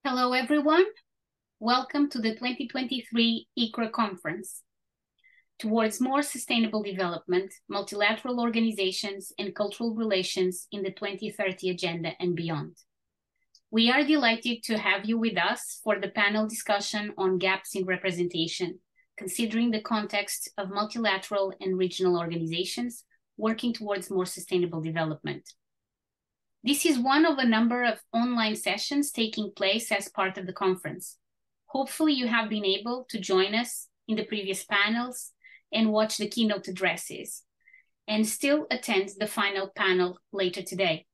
Hello, everyone. Welcome to the 2023 ICRRA Conference, Towards More Sustainable Development, Multilateral Organizations and Cultural Relations in the 2030 Agenda and Beyond. We are delighted to have you with us for the panel discussion on gaps in representation, considering the context of multilateral and regional organizations working towards more sustainable development. This is one of a number of online sessions taking place as part of the conference. Hopefully you have been able to join us in the previous panels and watch the keynote addresses, and still attend the final panel later today.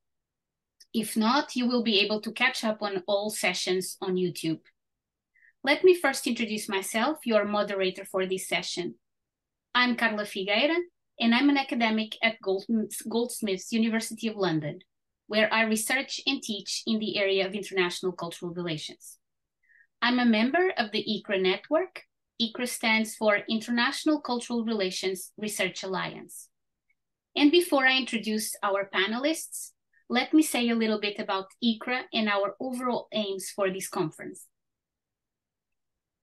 If not, you will be able to catch up on all sessions on YouTube. Let me first introduce myself, your moderator for this session. I'm Carla Figueira, and I'm an academic at Goldsmiths University of London, where I research and teach in the area of international cultural relations. I'm a member of the ICRRA network. ICRRA stands for International Cultural Relations Research Alliance. And before I introduce our panelists, let me say a little bit about ICRRA and our overall aims for this conference.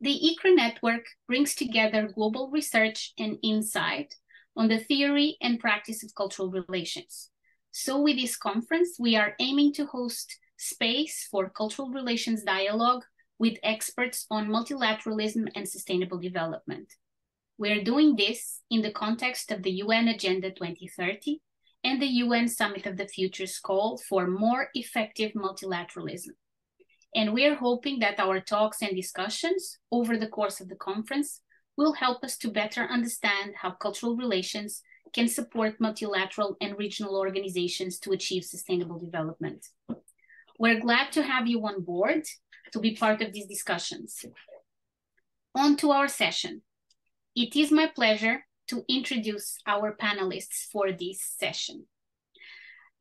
The ICRRA network brings together global research and insight on the theory and practice of cultural relations. So with this conference, we are aiming to host space for cultural relations dialogue with experts on multilateralism and sustainable development. We're doing this in the context of the UN Agenda 2030 and the UN Summit of the Future's call for more effective multilateralism. And we're hoping that our talks and discussions over the course of the conference will help us to better understand how cultural relations can support multilateral and regional organizations to achieve sustainable development. We're glad to have you on board to be part of these discussions. On to our session. It is my pleasure to introduce our panelists for this session.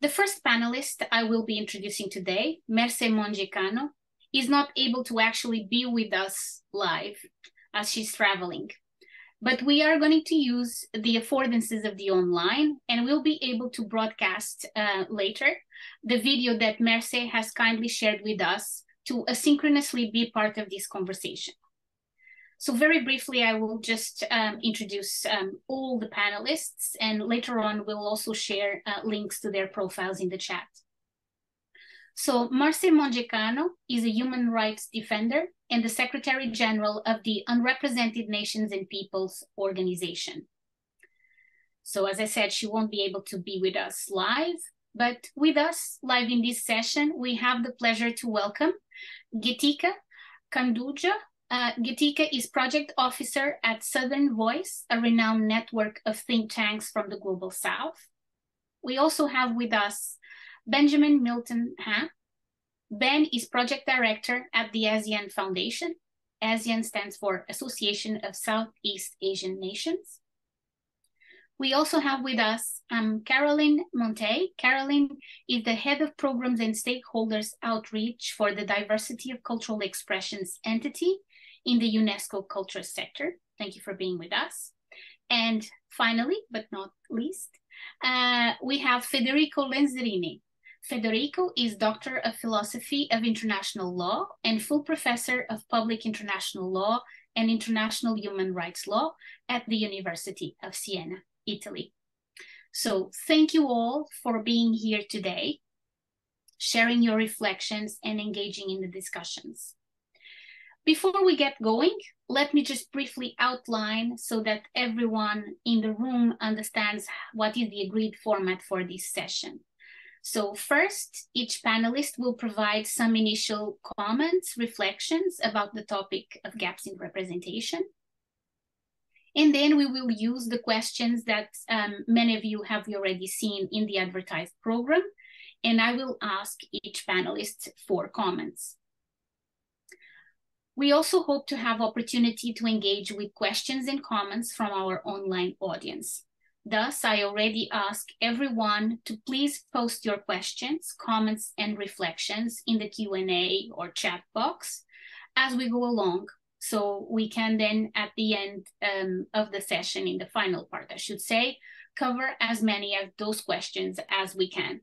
The first panelist I will be introducing today, Mercè Monje Cano, is not able to actually be with us live as she's traveling. But we are going to use the affordances of the online, and we'll be able to broadcast later the video that Mercè has kindly shared with us to asynchronously be part of this conversation. So very briefly, I will just introduce all the panelists, and later on we'll also share links to their profiles in the chat. So Mercè Monje Cano is a human rights defender and the Secretary General of the Unrepresented Nations and Peoples Organization. So as I said, she won't be able to be with us live, but with us live in this session, we have the pleasure to welcome Geetika Khanduja. Geetika is Project Officer at Southern Voice, a renowned network of think tanks from the Global South. We also have with us Benjamin Milton Hampe. Ben is Project Director at the ASEAN Foundation. ASEAN stands for Association of Southeast Asian Nations. We also have with us Karalyn Monteil. Karalyn is the Head of Programs and Stakeholders Outreach for the Diversity of Cultural Expressions entity in the UNESCO Culture Sector. Thank you for being with us. And finally, but not least, we have Federico Lenzerini. Federico is Doctor of Philosophy of International Law and full Professor of Public International Law and International Human Rights Law at the University of Siena, Italy. So thank you all for being here today, sharing your reflections and engaging in the discussions. Before we get going, let me just briefly outline so that everyone in the room understands what is the agreed format for this session. So first, each panelist will provide some initial comments, reflections about the topic of gaps in representation. And then we will use the questions that many of you have already seen in the advertised program, and I will ask each panelist for comments. We also hope to have opportunity to engage with questions and comments from our online audience. Thus, I already ask everyone to please post your questions, comments, and reflections in the Q&A or chat box as we go along, so we can then, at the end of the session, in the final part, I should say, cover as many of those questions as we can.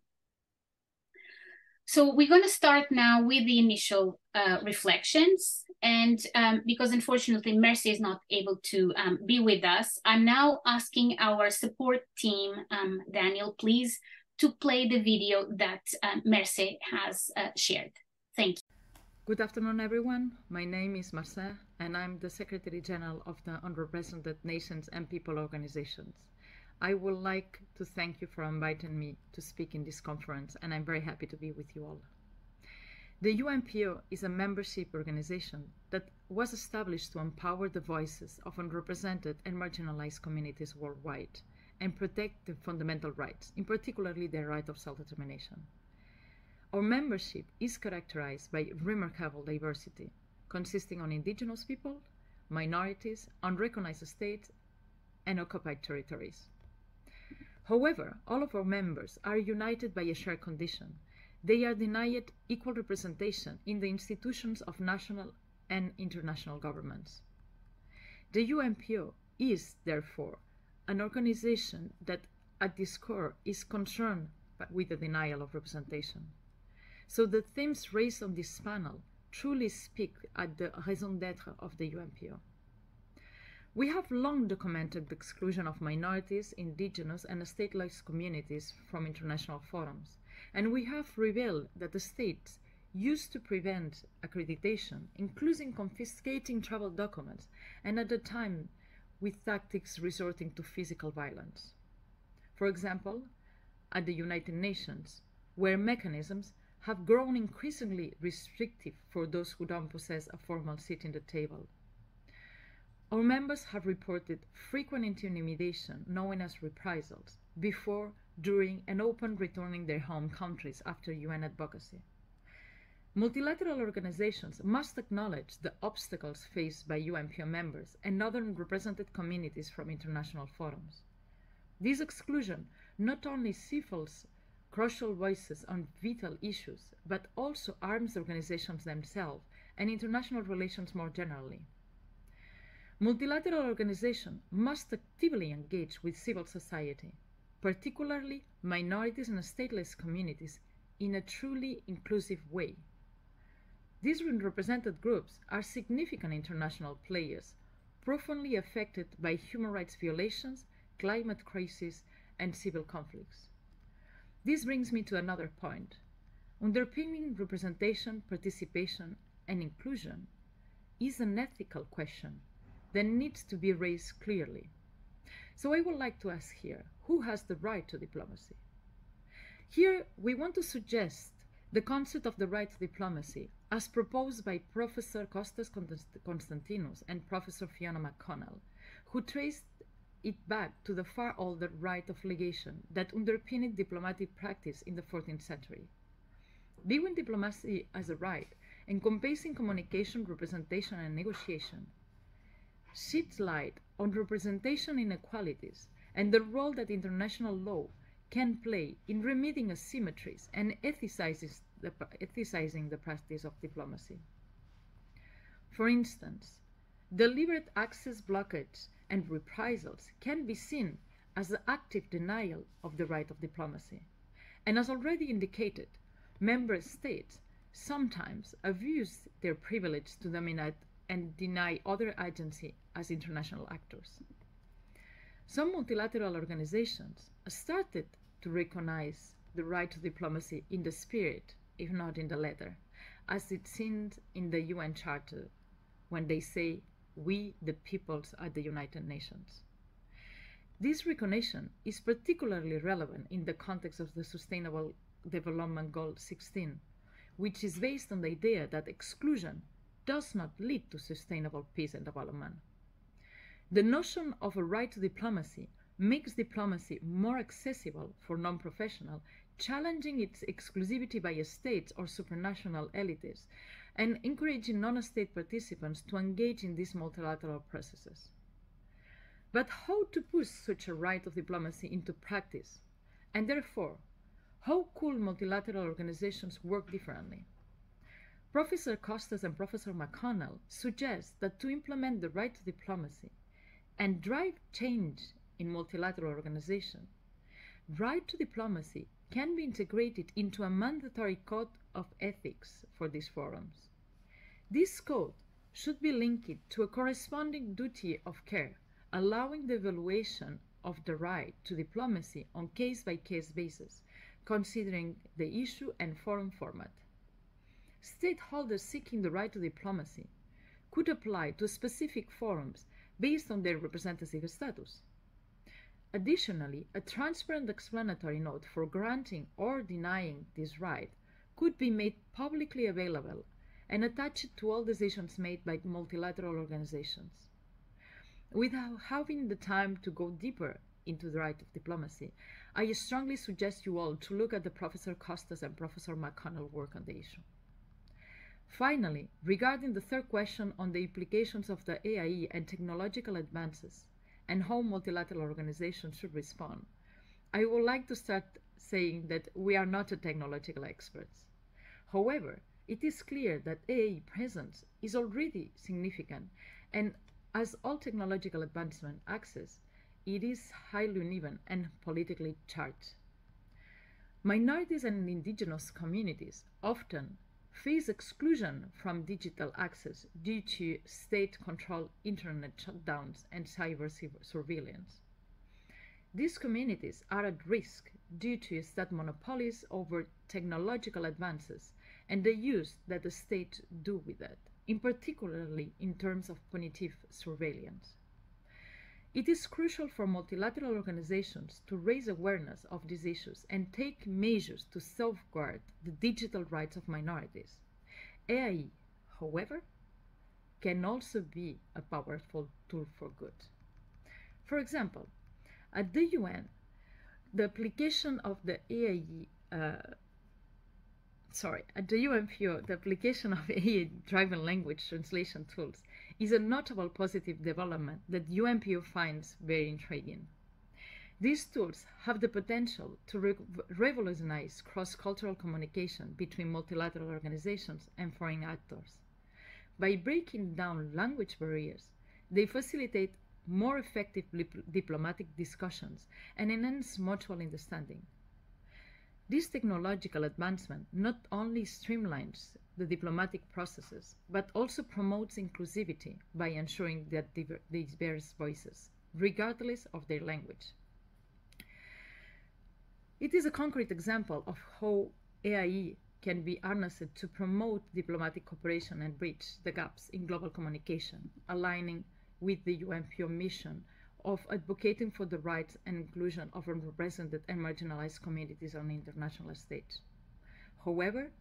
So we're going to start now with the initial reflections. And because unfortunately Mercè is not able to be with us, I'm now asking our support team, Daniel, please, to play the video that Mercè has shared. Thank you. Good afternoon, everyone. My name is Mercè, and I'm the Secretary General of the Unrepresented Nations and People Organizations. I would like to thank you for inviting me to speak in this conference, and I'm very happy to be with you all. The UNPO is a membership organization that was established to empower the voices of unrepresented and marginalized communities worldwide and protect the fundamental rights, in particularly the right of self-determination. Our membership is characterized by remarkable diversity, consisting of indigenous people, minorities, unrecognized states, and occupied territories. However, all of our members are united by a shared condition. They are denied equal representation in the institutions of national and international governments. The UNPO is, therefore, an organization that at its core is concerned with the denial of representation. So the themes raised on this panel truly speak at the raison d'être of the UNPO. We have long documented the exclusion of minorities, indigenous, and stateless communities from international forums, and we have revealed that the states used to prevent accreditation, including confiscating travel documents, and at the time with tactics resorting to physical violence. For example, at the United Nations, where mechanisms have grown increasingly restrictive for those who don't possess a formal seat in the table. Our members have reported frequent intimidation, known as reprisals, before, during, and upon returning their home countries after UN advocacy. Multilateral organizations must acknowledge the obstacles faced by UNPO members and other represented communities from international forums. This exclusion not only stifles crucial voices on vital issues, but also arms organizations themselves and international relations more generally. Multilateral organizations must actively engage with civil society, particularly minorities and stateless communities, in a truly inclusive way. These unrepresented groups are significant international players, profoundly affected by human rights violations, climate crisis, and civil conflicts. This brings me to another point. Underpinning representation, participation, and inclusion is an ethical question that needs to be raised clearly. So I would like to ask here, who has the right to diplomacy? Here we want to suggest the concept of the right to diplomacy as proposed by Professor Kostas Konstantinos and Professor Fiona McConnell, who traced it back to the far older right of legation that underpinned diplomatic practice in the 14th century. Viewing diplomacy as a right, encompassing communication, representation, and negotiation, sheds light on representation inequalities and the role that international law can play in remedying asymmetries and ethicizing the practice of diplomacy. For instance, deliberate access blockage and reprisals can be seen as the active denial of the right of diplomacy. And as already indicated, member states sometimes abuse their privilege to dominate and deny other agency as international actors. Some multilateral organizations started to recognize the right to diplomacy in the spirit, if not in the letter, as it's seen in the UN Charter when they say, "We, the peoples, are the United Nations." This recognition is particularly relevant in the context of the Sustainable Development Goal 16, which is based on the idea that exclusion does not lead to sustainable peace and development. The notion of a right to diplomacy makes diplomacy more accessible for non-professionals, challenging its exclusivity by states or supranational elites, and encouraging non-state participants to engage in these multilateral processes. But how to push such a right of diplomacy into practice? And therefore, how could multilateral organizations work differently? Professor Kostas and Professor McConnell suggest that to implement the right to diplomacy and drive change in multilateral organizations, right to diplomacy can be integrated into a mandatory code of ethics for these forums. This code should be linked to a corresponding duty of care, allowing the evaluation of the right to diplomacy on case-by-case basis, considering the issue and forum format. Stakeholders seeking the right to diplomacy could apply to specific forums based on their representative status. Additionally, a transparent explanatory note for granting or denying this right could be made publicly available and attached to all decisions made by multilateral organizations. Without having the time to go deeper into the right of diplomacy, I strongly suggest you all to look at the Professor Costas and Professor McConnell work on the issue. Finally, regarding the third question on the implications of the AIE and technological advances and how multilateral organizations should respond, I would like to start saying that we are not technological experts. However, it is clear that AIE presence is already significant, and as all technological advancement access, it is highly uneven and politically charged. Minorities and indigenous communities often face exclusion from digital access due to state-controlled internet shutdowns and cyber surveillance. These communities are at risk due to state monopolies over technological advances and the use that the state do with it, in particularly in terms of punitive surveillance. It is crucial for multilateral organizations to raise awareness of these issues and take measures to safeguard the digital rights of minorities. AIE, however, can also be a powerful tool for good. For example, at the UN, the application of the AIE at the UNPO, the application of AI-driven language translation tools is a notable positive development that UNPO finds very intriguing. These tools have the potential to revolutionize cross-cultural communication between multilateral organizations and foreign actors. By breaking down language barriers, they facilitate more effective diplomatic discussions and enhance mutual understanding. This technological advancement not only streamlines the diplomatic processes, but also promotes inclusivity by ensuring that diverse voices, regardless of their language. It is a concrete example of how AIE can be harnessed to promote diplomatic cooperation and bridge the gaps in global communication, aligning with the UNPO mission of advocating for the rights and inclusion of unrepresented and marginalized communities on the international stage. However,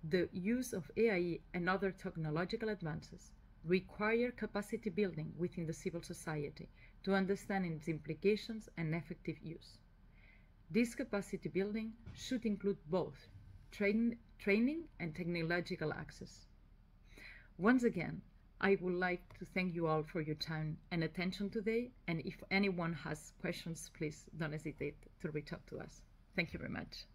the use of AIE and other technological advances require capacity building within the civil society to understand its implications and effective use. This capacity building should include both training and technological access. Once again, I would like to thank you all for your time and attention today, and if anyone has questions, please don't hesitate to reach out to us. Thank you very much.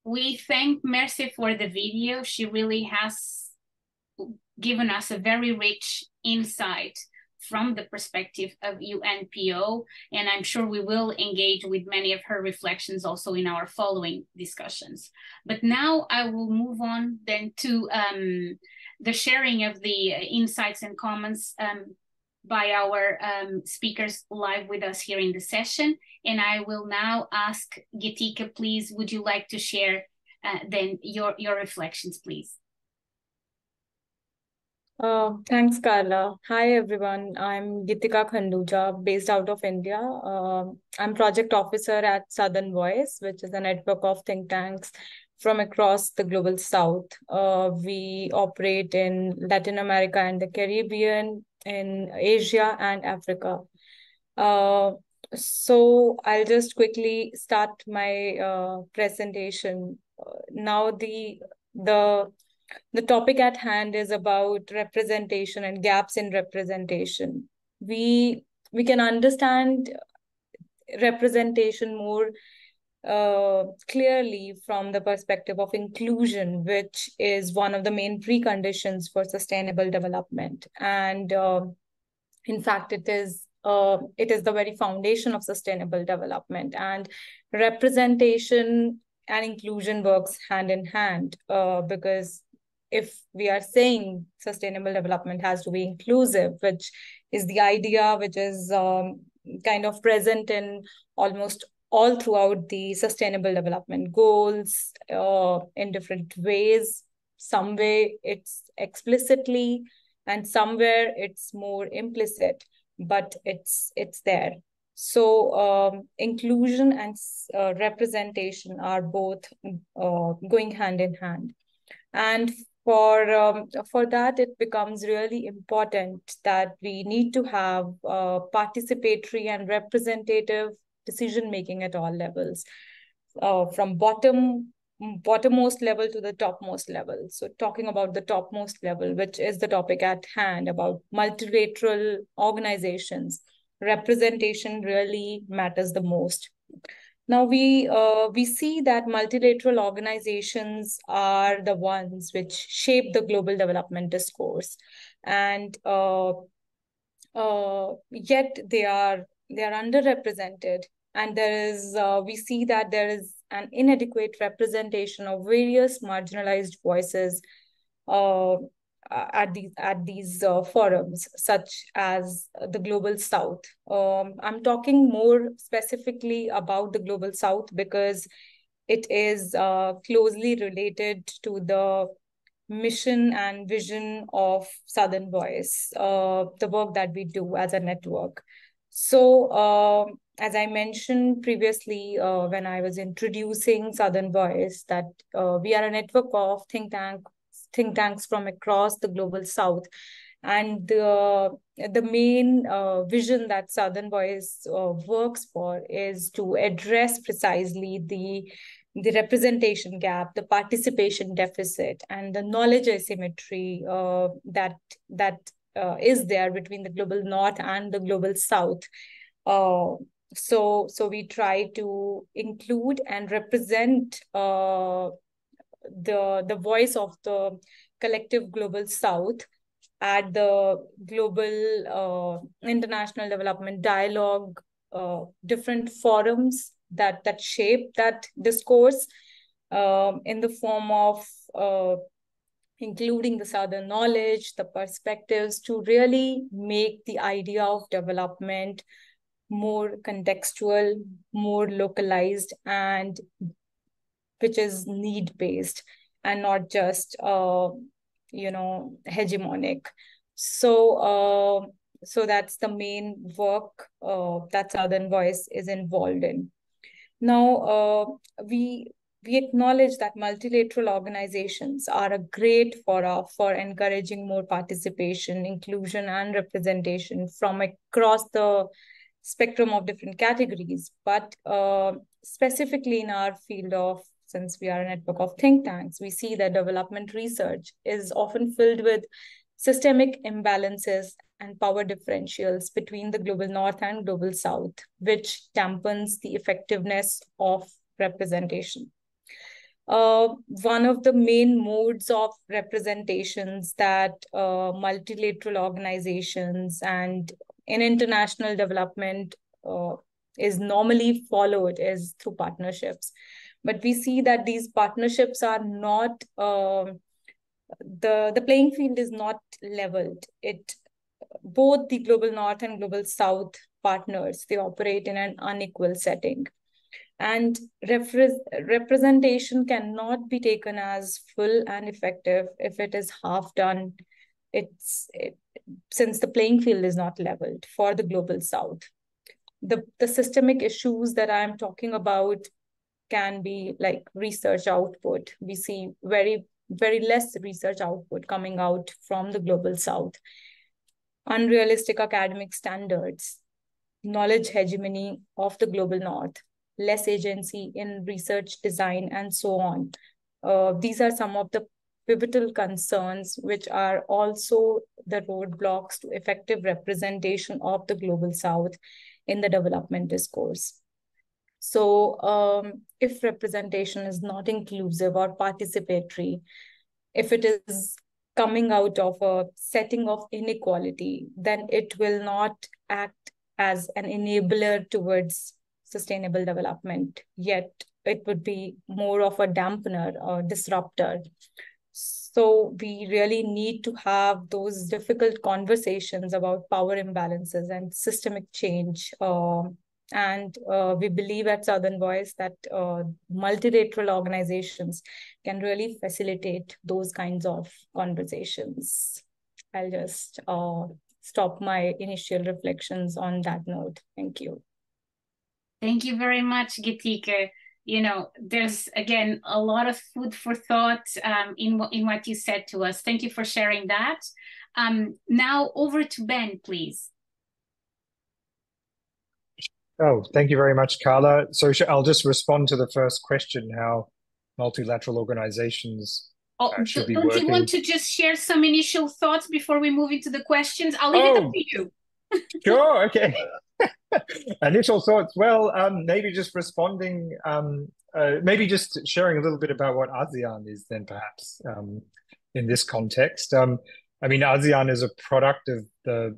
We thank Mercè for the video. She really has given us a very rich insight from the perspective of UNPO, and I'm sure we will engage with many of her reflections also in our following discussions. But now I will move on then to the sharing of the insights and comments by our speakers live with us here in the session. And I will now ask Geetika, please, would you like to share then your reflections, please? Thanks, Carla. Hi, everyone. I'm Geetika Khanduja, based out of India. I'm project officer at Southern Voice, which is a network of think tanks from across the global south. We operate in Latin America and the Caribbean, in Asia and Africa. So I'll just quickly start my presentation. Now the topic at hand is about representation and gaps in representation. We can understand representation more clearly from the perspective of inclusion, which is one of the main preconditions for sustainable development. And in fact, it is it is the very foundation of sustainable development, and representation and inclusion works hand in hand, because if we are saying sustainable development has to be inclusive, which is the idea which is kind of present in almost all throughout the sustainable development goals in different ways. Some way it's explicitly and somewhere it's more implicit, but it's there. So inclusion and representation are both going hand in hand. And for that, it becomes really important that we need to have participatory and representative decision-making at all levels, from bottommost level to the topmost level. So talking about the topmost level, which is the topic at hand, about multilateral organizations, representation really matters the most. Now, we see that multilateral organizations are the ones which shape the global development discourse, and yet they are underrepresented, and we see that there is an inadequate representation of various marginalized voices at these forums, such as the Global South. I'm talking more specifically about the Global South because it is closely related to the mission and vision of Southern Voice, the work that we do as a network. So as I mentioned previously when I was introducing Southern Voice, that we are a network of think tanks from across the Global South. And the main vision that Southern Voice works for is to address precisely the representation gap, the participation deficit, and the knowledge asymmetry that is there between the Global North and the Global South. So we try to include and represent the voice of the collective Global South at the global international development dialogue, different forums that shape that discourse in the form of including the Southern knowledge, the perspectives, to really make the idea of development more contextual, more localized, and which is need-based and not just hegemonic. So that's the main work that Southern Voice is involved in. Now, we acknowledge that multilateral organizations are a great fora for encouraging more participation, inclusion, and representation from across the spectrum of different categories. But specifically in our field of, since we are a network of think tanks, we see that development research is often filled with systemic imbalances and power differentials between the Global North and Global South, which dampens the effectiveness of representation. One of the main modes of representations that multilateral organizations and in international development is normally followed is through partnerships. But we see that these partnerships are not, the playing field is not leveled. Both the Global North and Global South partners, they operate in an unequal setting. And representation cannot be taken as full and effective if it is half done. Since the playing field is not leveled for the Global South. The systemic issues that I'm talking about can be like research output. We see very, very less research output coming out from the Global South. Unrealistic academic standards, knowledge hegemony of the Global North, less agency in research design, and so on. These are some of the pivotal concerns which are also the roadblocks to effective representation of the Global South in the development discourse. So if representation is not inclusive or participatory, if it is coming out of a setting of inequality, then it will not act as an enabler towards sustainable development, yet it would be more of a dampener or disruptor. So we really need to have those difficult conversations about power imbalances and systemic change. And we believe at Southern Voice that multilateral organizations can really facilitate those kinds of conversations. I'll just stop my initial reflections on that note. Thank you. Thank you very much, Geetika. You know, there's, again, a lot of food for thought in what you said to us. Thank you for sharing that. Now over to Ben, please. Oh, thank you very much, Carla. So I'll just respond to the first question, how multilateral organizations should be working. Don't you want to just share some initial thoughts before we move into the questions? I'll leave it up to you. Sure, okay. Initial thoughts. Well, maybe just responding, maybe just sharing a little bit about what ASEAN is then perhaps in this context. I mean, ASEAN is a product of the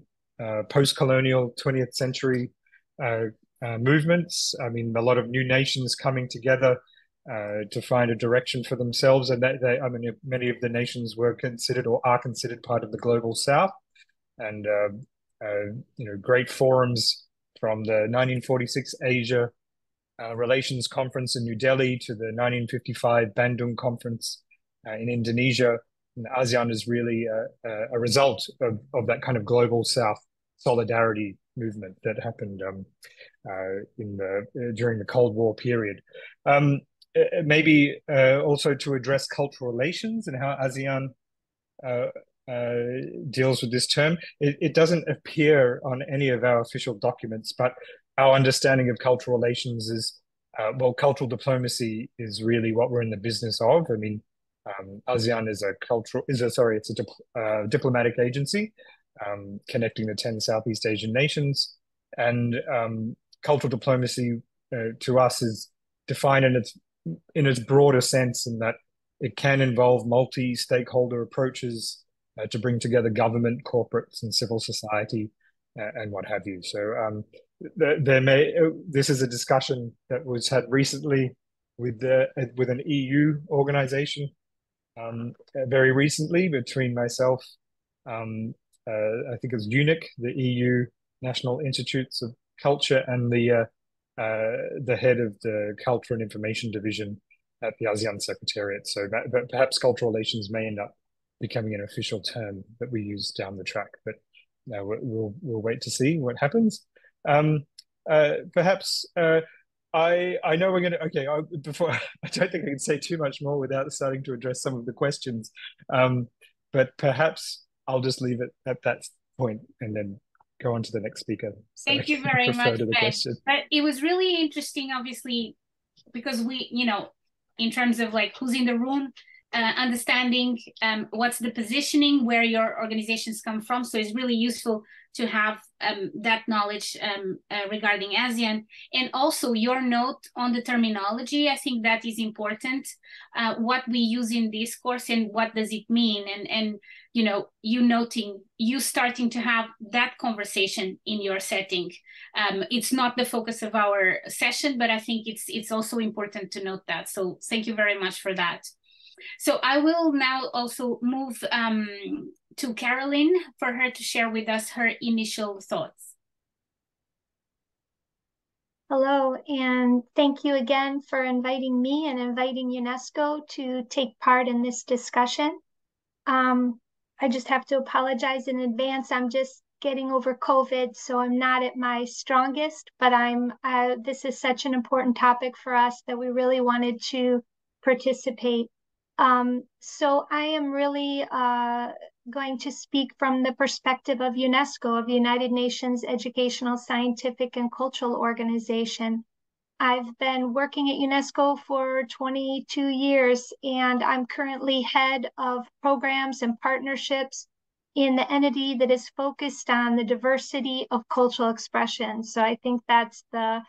post-colonial 20th century movements. I mean, a lot of new nations coming together to find a direction for themselves. And I mean, many of the nations were considered or are considered part of the global South. And, you know, great forums from the 1946 Asia Relations Conference in New Delhi to the 1955 Bandung Conference in Indonesia. And ASEAN is really a result of that kind of global South solidarity movement that happened during the Cold War period. Maybe also to address cultural relations and how ASEAN deals with this term. It doesn't appear on any of our official documents, but our understanding of cultural relations is, well, cultural diplomacy is really what we're in the business of. I mean, ASEAN is a diplomatic agency connecting the 10 Southeast Asian nations, and cultural diplomacy to us is defined in its broader sense, in that it can involve multi-stakeholder approaches to bring together government, corporates, and civil society, and what have you. So this is a discussion that was had recently with an EU organization, very recently, between myself, I think it was UNIC, the EU National Institutes of Culture, and the head of the Culture and Information Division at the ASEAN Secretariat. So but perhaps cultural relations may end up becoming an official term that we use down the track, but we'll wait to see what happens. Perhaps I know we're going to, okay, before, I don't think I can say too much more without starting to address some of the questions, but perhaps I'll just leave it at that point and then go on to the next speaker. So thank you very much, Ben. But it was really interesting, obviously, because we, you know, in terms of like who's in the room, understanding what's the positioning, where your organizations come from. So it's really useful to have that knowledge regarding ASEAN, and also your note on the terminology. I think that is important, what we use in this course and what does it mean, and you know, you starting to have that conversation in your setting. It's not the focus of our session, but I think it's also important to note that. So thank you very much for that. So I will now also move to Karalyn for her to share with us her initial thoughts. Hello, and thank you again for inviting me and inviting UNESCO to take part in this discussion. I just have to apologize in advance. I'm just getting over COVID, so I'm not at my strongest, but this is such an important topic for us that we really wanted to participate. So I am really going to speak from the perspective of UNESCO, of the United Nations Educational, Scientific, and Cultural Organization. I've been working at UNESCO for 22 years, and I'm currently head of programs and partnerships in the entity that is focused on the diversity of cultural expression. So I think that's the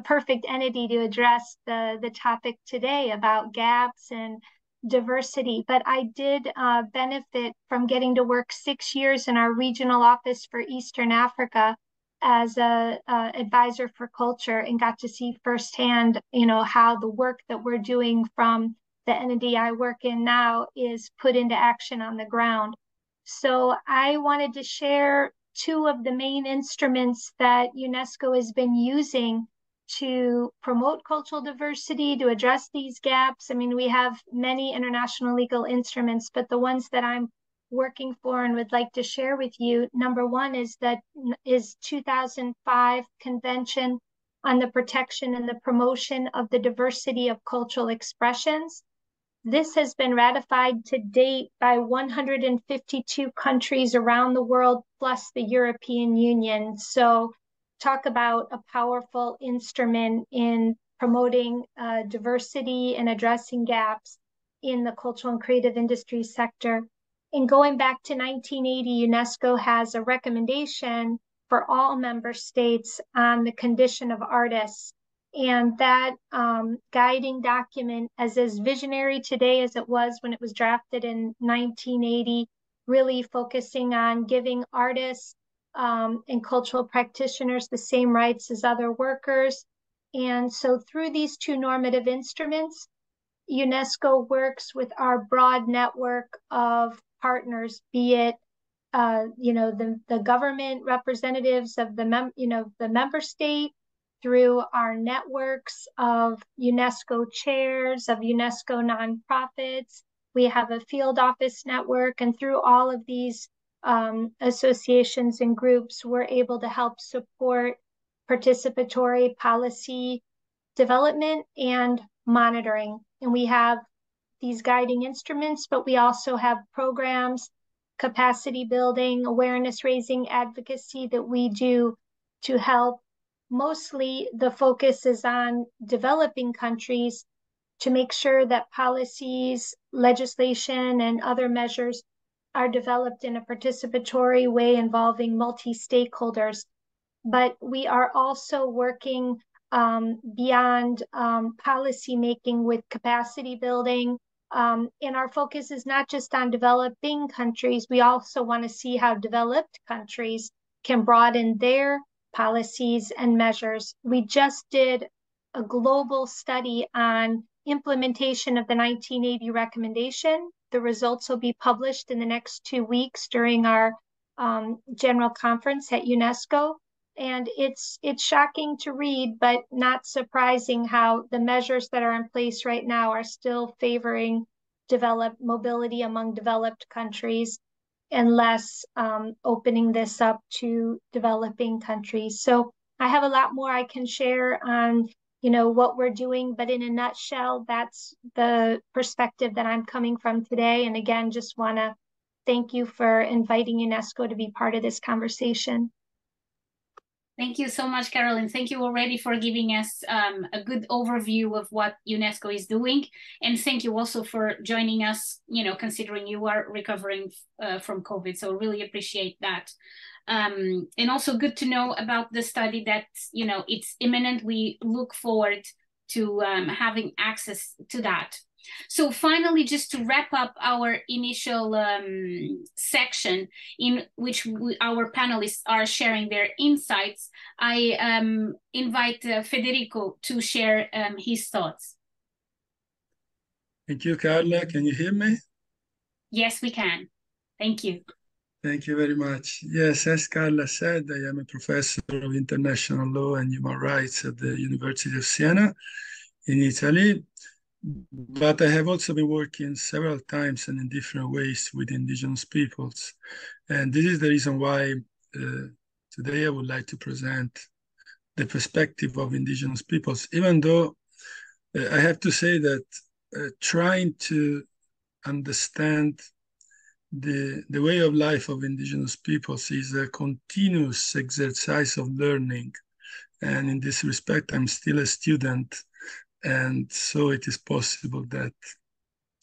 perfect entity to address the topic today about gaps and diversity. But I did benefit from getting to work 6 years in our regional office for Eastern Africa, as a advisor for culture and got to see firsthand, how the work that we're doing from the entity I work in now is put into action on the ground. So I wanted to share two of the main instruments that UNESCO has been using to promote cultural diversity, to address these gaps. I mean, we have many international legal instruments, but the ones that I'm working for and would like to share with you, number one is 2005 Convention on the Protection and the Promotion of the Diversity of Cultural Expressions. This has been ratified to date by 152 countries around the world, plus the European Union. So talk about a powerful instrument in promoting diversity and addressing gaps in the cultural and creative industry sector. And going back to 1980, UNESCO has a recommendation for all member states on the condition of artists. And that guiding document, as visionary today as it was when it was drafted in 1980, really focusing on giving artists and cultural practitioners the same rights as other workers. And so through these two normative instruments, UNESCO works with our broad network of partners, be it the government representatives of the member state, through our networks of UNESCO chairs, of UNESCO nonprofits. We have a field office network, and through all of these associations and groups, we're able to help support participatory policy development and monitoring. And we have these guiding instruments, but we also have programs, capacity building, awareness raising, advocacy that we do to help. Mostly the focus is on developing countries to make sure that policies, legislation, and other measures are developed in a participatory way involving multi-stakeholders. But we are also working beyond policy making with capacity building. And our focus is not just on developing countries. We also want to see how developed countries can broaden their policies and measures. We just did a global study on implementation of the 1980 recommendation. The results will be published in the next 2 weeks during our general conference at UNESCO. And it's shocking to read, but not surprising how the measures that are in place right now are still favoring developed mobility among developed countries and less opening this up to developing countries. So I have a lot more I can share on what we're doing, but in a nutshell, that's the perspective that I'm coming from today. And again, just want to thank you for inviting UNESCO to be part of this conversation. Thank you so much, Karalyn. Thank you already for giving us a good overview of what UNESCO is doing. And thank you also for joining us, considering you are recovering from COVID. So really appreciate that. And also good to know about the study that, it's imminent. We look forward to having access to that. So finally, just to wrap up our initial section in which our panelists are sharing their insights, I invite Federico to share his thoughts. Thank you, Carla. Can you hear me? Yes, we can. Thank you. Thank you very much. Yes, as Carla said, I am a professor of international law and human rights at the University of Siena in Italy. But I have also been working several times and in different ways with indigenous peoples. And this is the reason why today I would like to present the perspective of indigenous peoples, even though I have to say that trying to understand the way of life of indigenous peoples is a continuous exercise of learning. And in this respect, I'm still a student. And so it is possible that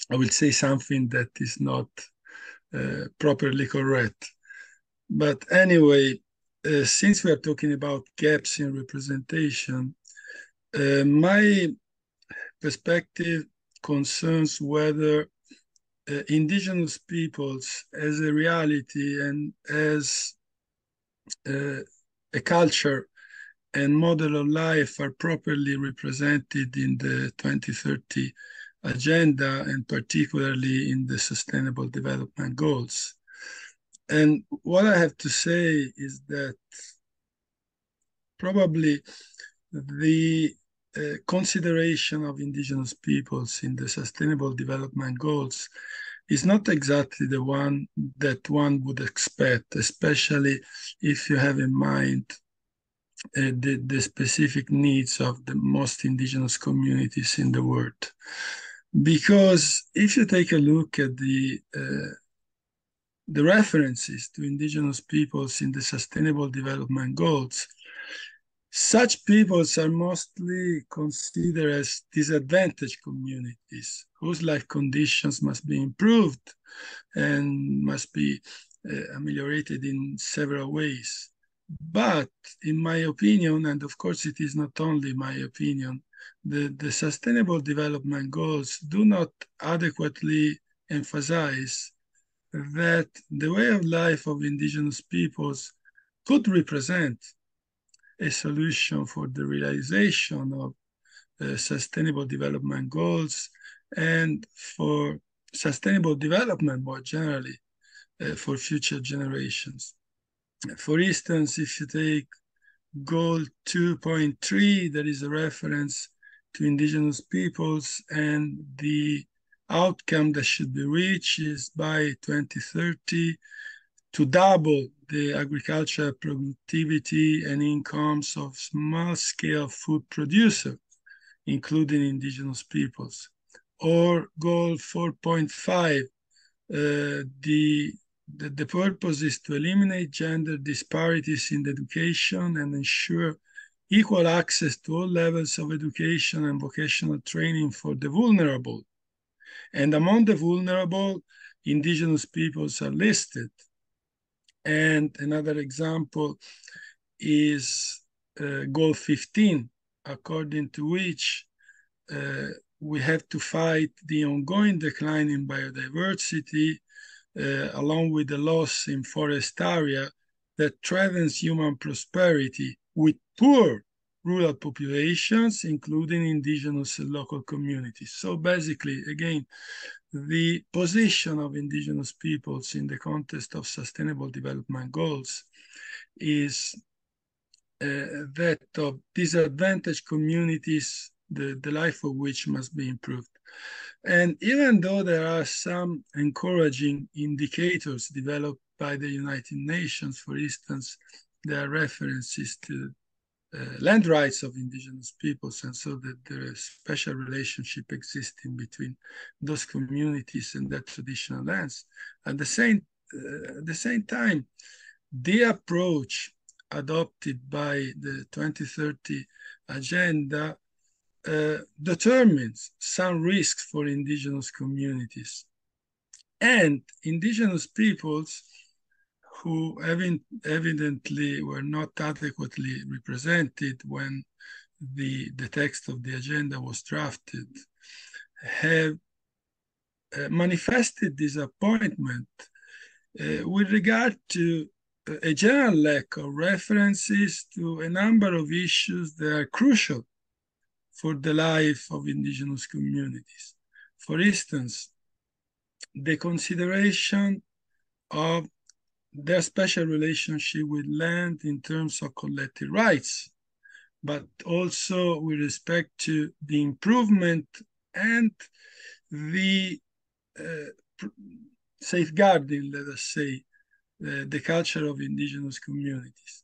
I will say something that is not properly correct. But anyway, since we are talking about gaps in representation, my perspective concerns whether indigenous peoples as a reality and as a culture and model of life are properly represented in the 2030 agenda, and particularly in the Sustainable Development Goals. And what I have to say is that probably the consideration of indigenous peoples in the Sustainable Development Goals is not exactly the one that one would expect, especially if you have in mind the specific needs of the most indigenous communities in the world. Because if you take a look at the references to indigenous peoples in the Sustainable Development Goals, such peoples are mostly considered as disadvantaged communities whose life conditions must be improved and must be ameliorated in several ways. But in my opinion, and of course it is not only my opinion, the Sustainable Development Goals do not adequately emphasize that the way of life of indigenous peoples could represent a solution for the realization of Sustainable Development Goals and for sustainable development more generally for future generations. For instance, if you take Goal 2.3, there is a reference to indigenous peoples, and the outcome that should be reached is by 2030 to double the agricultural productivity and incomes of small-scale food producers, including indigenous peoples. Or Goal 4.5, the purpose is to eliminate gender disparities in education and ensure equal access to all levels of education and vocational training for the vulnerable. And among the vulnerable, indigenous peoples are listed. And another example is Goal 15, according to which we have to fight the ongoing decline in biodiversity along with the loss in forest area that threatens human prosperity with poor rural populations, including indigenous and local communities. So basically, again, the position of indigenous peoples in the context of Sustainable Development Goals is that of disadvantaged communities, the life of which must be improved. And even though there are some encouraging indicators developed by the United Nations, for instance, there are references to land rights of indigenous peoples, and so that there is a special relationship existing between those communities and their traditional lands. At the same time, the approach adopted by the 2030 agenda determines some risks for indigenous communities. And indigenous peoples who evidently were not adequately represented when the text of the agenda was drafted have manifested disappointment with regard to a general lack of references to a number of issues that are crucial for the life of indigenous communities. For instance, the consideration of their special relationship with land in terms of collective rights, but also with respect to the improvement and the safeguarding, let us say, the culture of indigenous communities.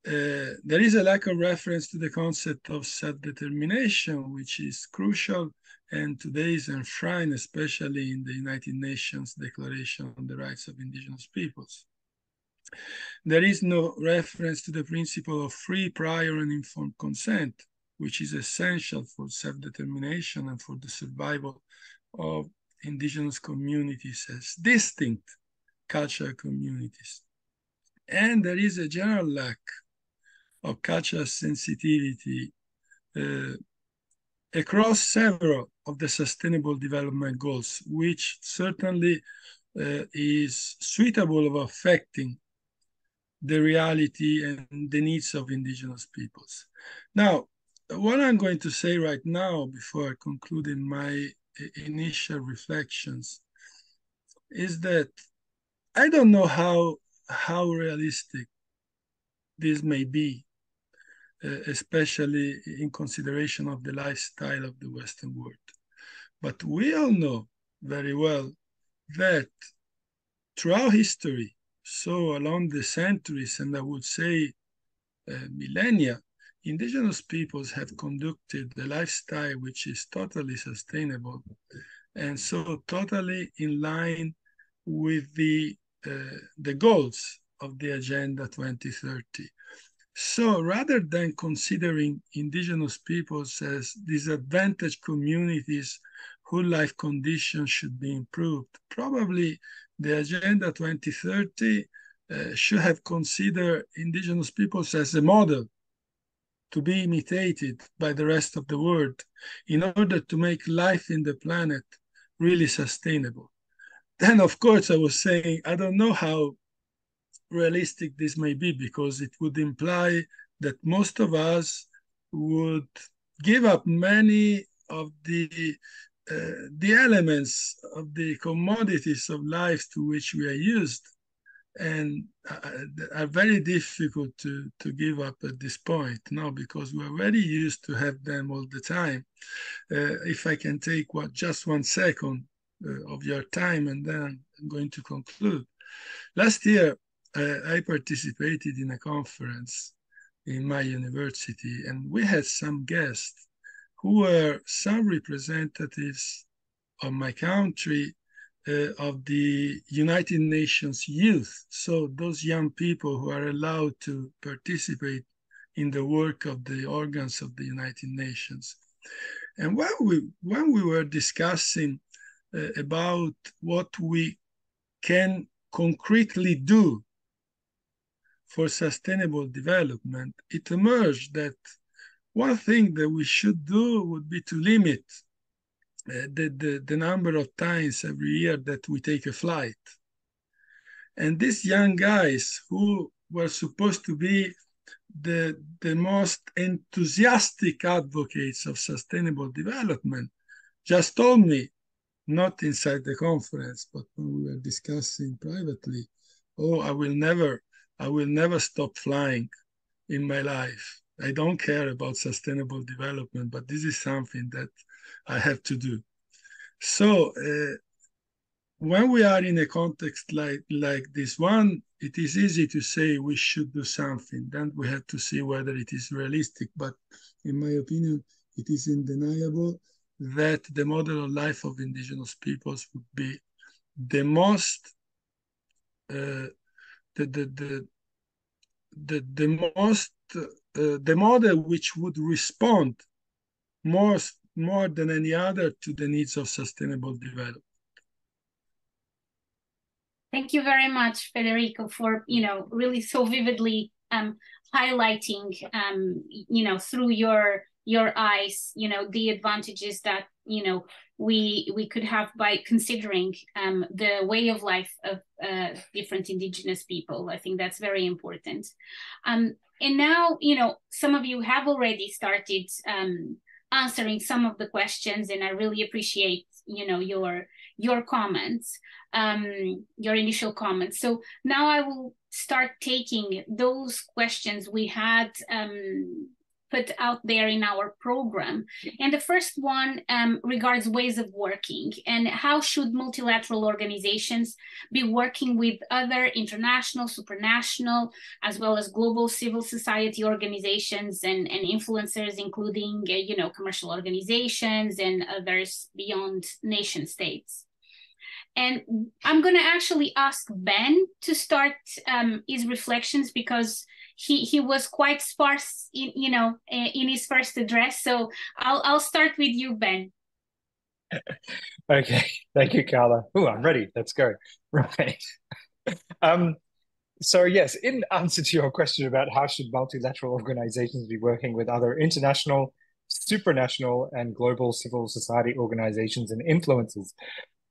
There is a lack of reference to the concept of self-determination, which is crucial and today is enshrined, especially in the United Nations Declaration on the Rights of Indigenous Peoples. There is no reference to the principle of free, prior, and informed consent, which is essential for self-determination and for the survival of indigenous communities as distinct cultural communities. And there is a general lack of cultural sensitivity across several of the Sustainable Development Goals, which certainly is suitable of affecting the reality and the needs of indigenous peoples. Now, what I'm going to say right now, before I conclude in my initial reflections, is that I don't know how realistic this may be, especially in consideration of the lifestyle of the Western world. But we all know very well that throughout history, so along the centuries, and I would say millennia, indigenous peoples have conducted a lifestyle which is totally sustainable and so totally in line with the goals of the Agenda 2030. So rather than considering indigenous peoples as disadvantaged communities whose life conditions should be improved, probably the Agenda 2030 should have considered indigenous peoples as a model to be imitated by the rest of the world in order to make life in the planet really sustainable. Then, of course, I was saying, I don't know how realistic this may be, because it would imply that most of us would give up many of the elements of the commodities of life to which we are used, and are very difficult to give up at this point now, because we're very used to have them all the time. If I can take just 1 second of your time, and then I'm going to conclude. Last year, I participated in a conference in my university, and we had some guests who were some representatives of my country, of the United Nations youth. So those young people who are allowed to participate in the work of the organs of the United Nations. And when we were discussing about what we can concretely do for sustainable development, it emerged that one thing that we should do would be to limit the number of times every year that we take a flight. And these young guys, who were supposed to be the most enthusiastic advocates of sustainable development, just told me, not inside the conference, but when we were discussing privately, oh, I will never stop flying in my life. I don't care about sustainable development, but this is something that I have to do. So when we are in a context like this one, it is easy to say we should do something. Then we have to see whether it is realistic. But in my opinion, it is undeniable that the model of life of indigenous peoples would be the most the model which would respond more than any other to the needs of sustainable development. Thank you very much, Federico, for really so vividly highlighting through your eyes the advantages that we could have by considering the way of life of different indigenous people. I think that's very important. And now some of you have already started answering some of the questions, and I really appreciate your comments, your initial comments. So now I will start taking those questions we had put out there in our program. And the first one regards ways of working, and how should multilateral organizations be working with other international, supranational, as well as global civil society organizations and influencers, including commercial organizations and others beyond nation states. And I'm going to actually ask Ben to start his reflections, because he was quite sparse in his first address. So I'll start with you, Ben. Okay, thank you, Carla. Oh, I'm ready. Let's go. Right. So yes, in answer to your question about how should multilateral organizations be working with other international, supranational, and global civil society organizations and influencers,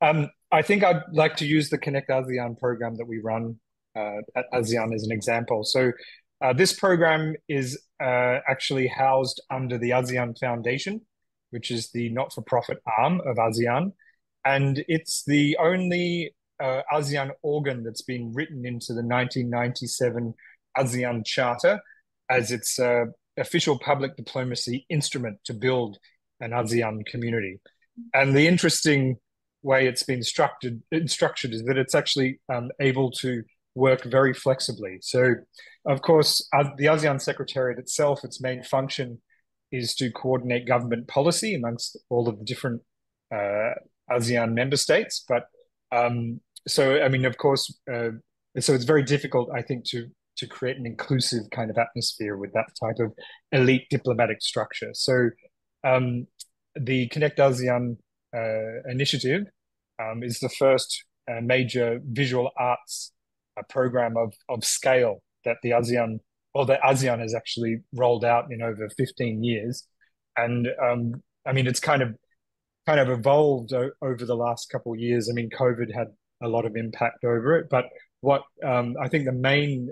I think I'd like to use the Connect ASEAN program that we run at ASEAN as an example. So this program is actually housed under the ASEAN Foundation, which is the not-for-profit arm of ASEAN. And it's the only ASEAN organ that's been written into the 1997 ASEAN Charter as its official public diplomacy instrument to build an ASEAN community. And the interesting way it's been structured is that it's actually able to work very flexibly. So, of course, the ASEAN Secretariat itself, its main function is to coordinate government policy amongst all of the different ASEAN member states. But so, I mean, of course, so it's very difficult, I think, to create an inclusive kind of atmosphere with that type of elite diplomatic structure. So the Connect ASEAN initiative is the first major visual arts program of scale that the ASEAN, or that ASEAN has actually rolled out in over 15 years. And I mean, it's kind of evolved over the last couple of years. I mean, COVID had a lot of impact over it, but what I think the main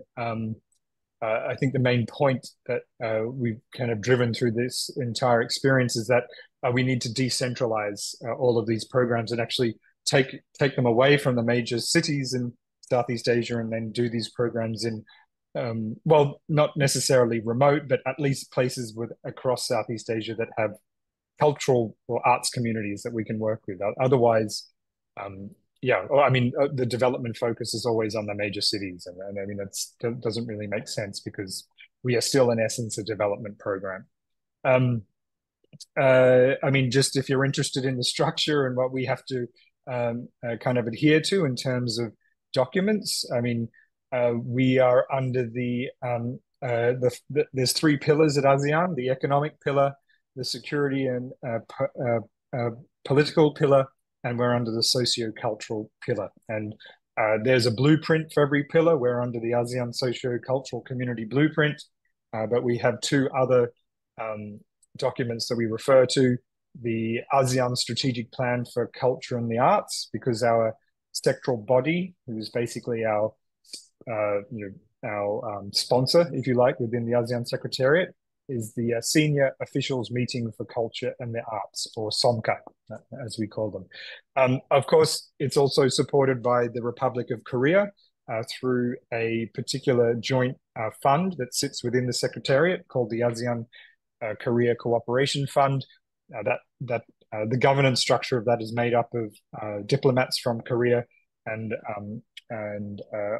point that we've kind of driven through this entire experience is that we need to decentralize all of these programs and actually take them away from the major cities in Southeast Asia and then do these programs in, well, not necessarily remote, but at least places across Southeast Asia that have cultural or arts communities that we can work with. Otherwise, yeah, I mean, the development focus is always on the major cities. And I mean, that doesn't really make sense because we are still, in essence, a development program. I mean, just if you're interested in the structure and what we have to kind of adhere to in terms of documents, I mean, we are under there's three pillars at ASEAN: the economic pillar, the security and political pillar, and we're under the socio-cultural pillar. And there's a blueprint for every pillar. We're under the ASEAN Socio-Cultural Community Blueprint, but we have two other documents that we refer to: the ASEAN Strategic Plan for Culture and the Arts, because our sectoral body, who is basically our sponsor, if you like, within the ASEAN Secretariat, is the Senior Officials Meeting for Culture and the Arts, or SOMCA, as we call them. Of course, it's also supported by the Republic of Korea through a particular joint fund that sits within the Secretariat called the ASEAN Korea Cooperation Fund. The governance structure of that is made up of diplomats from Korea and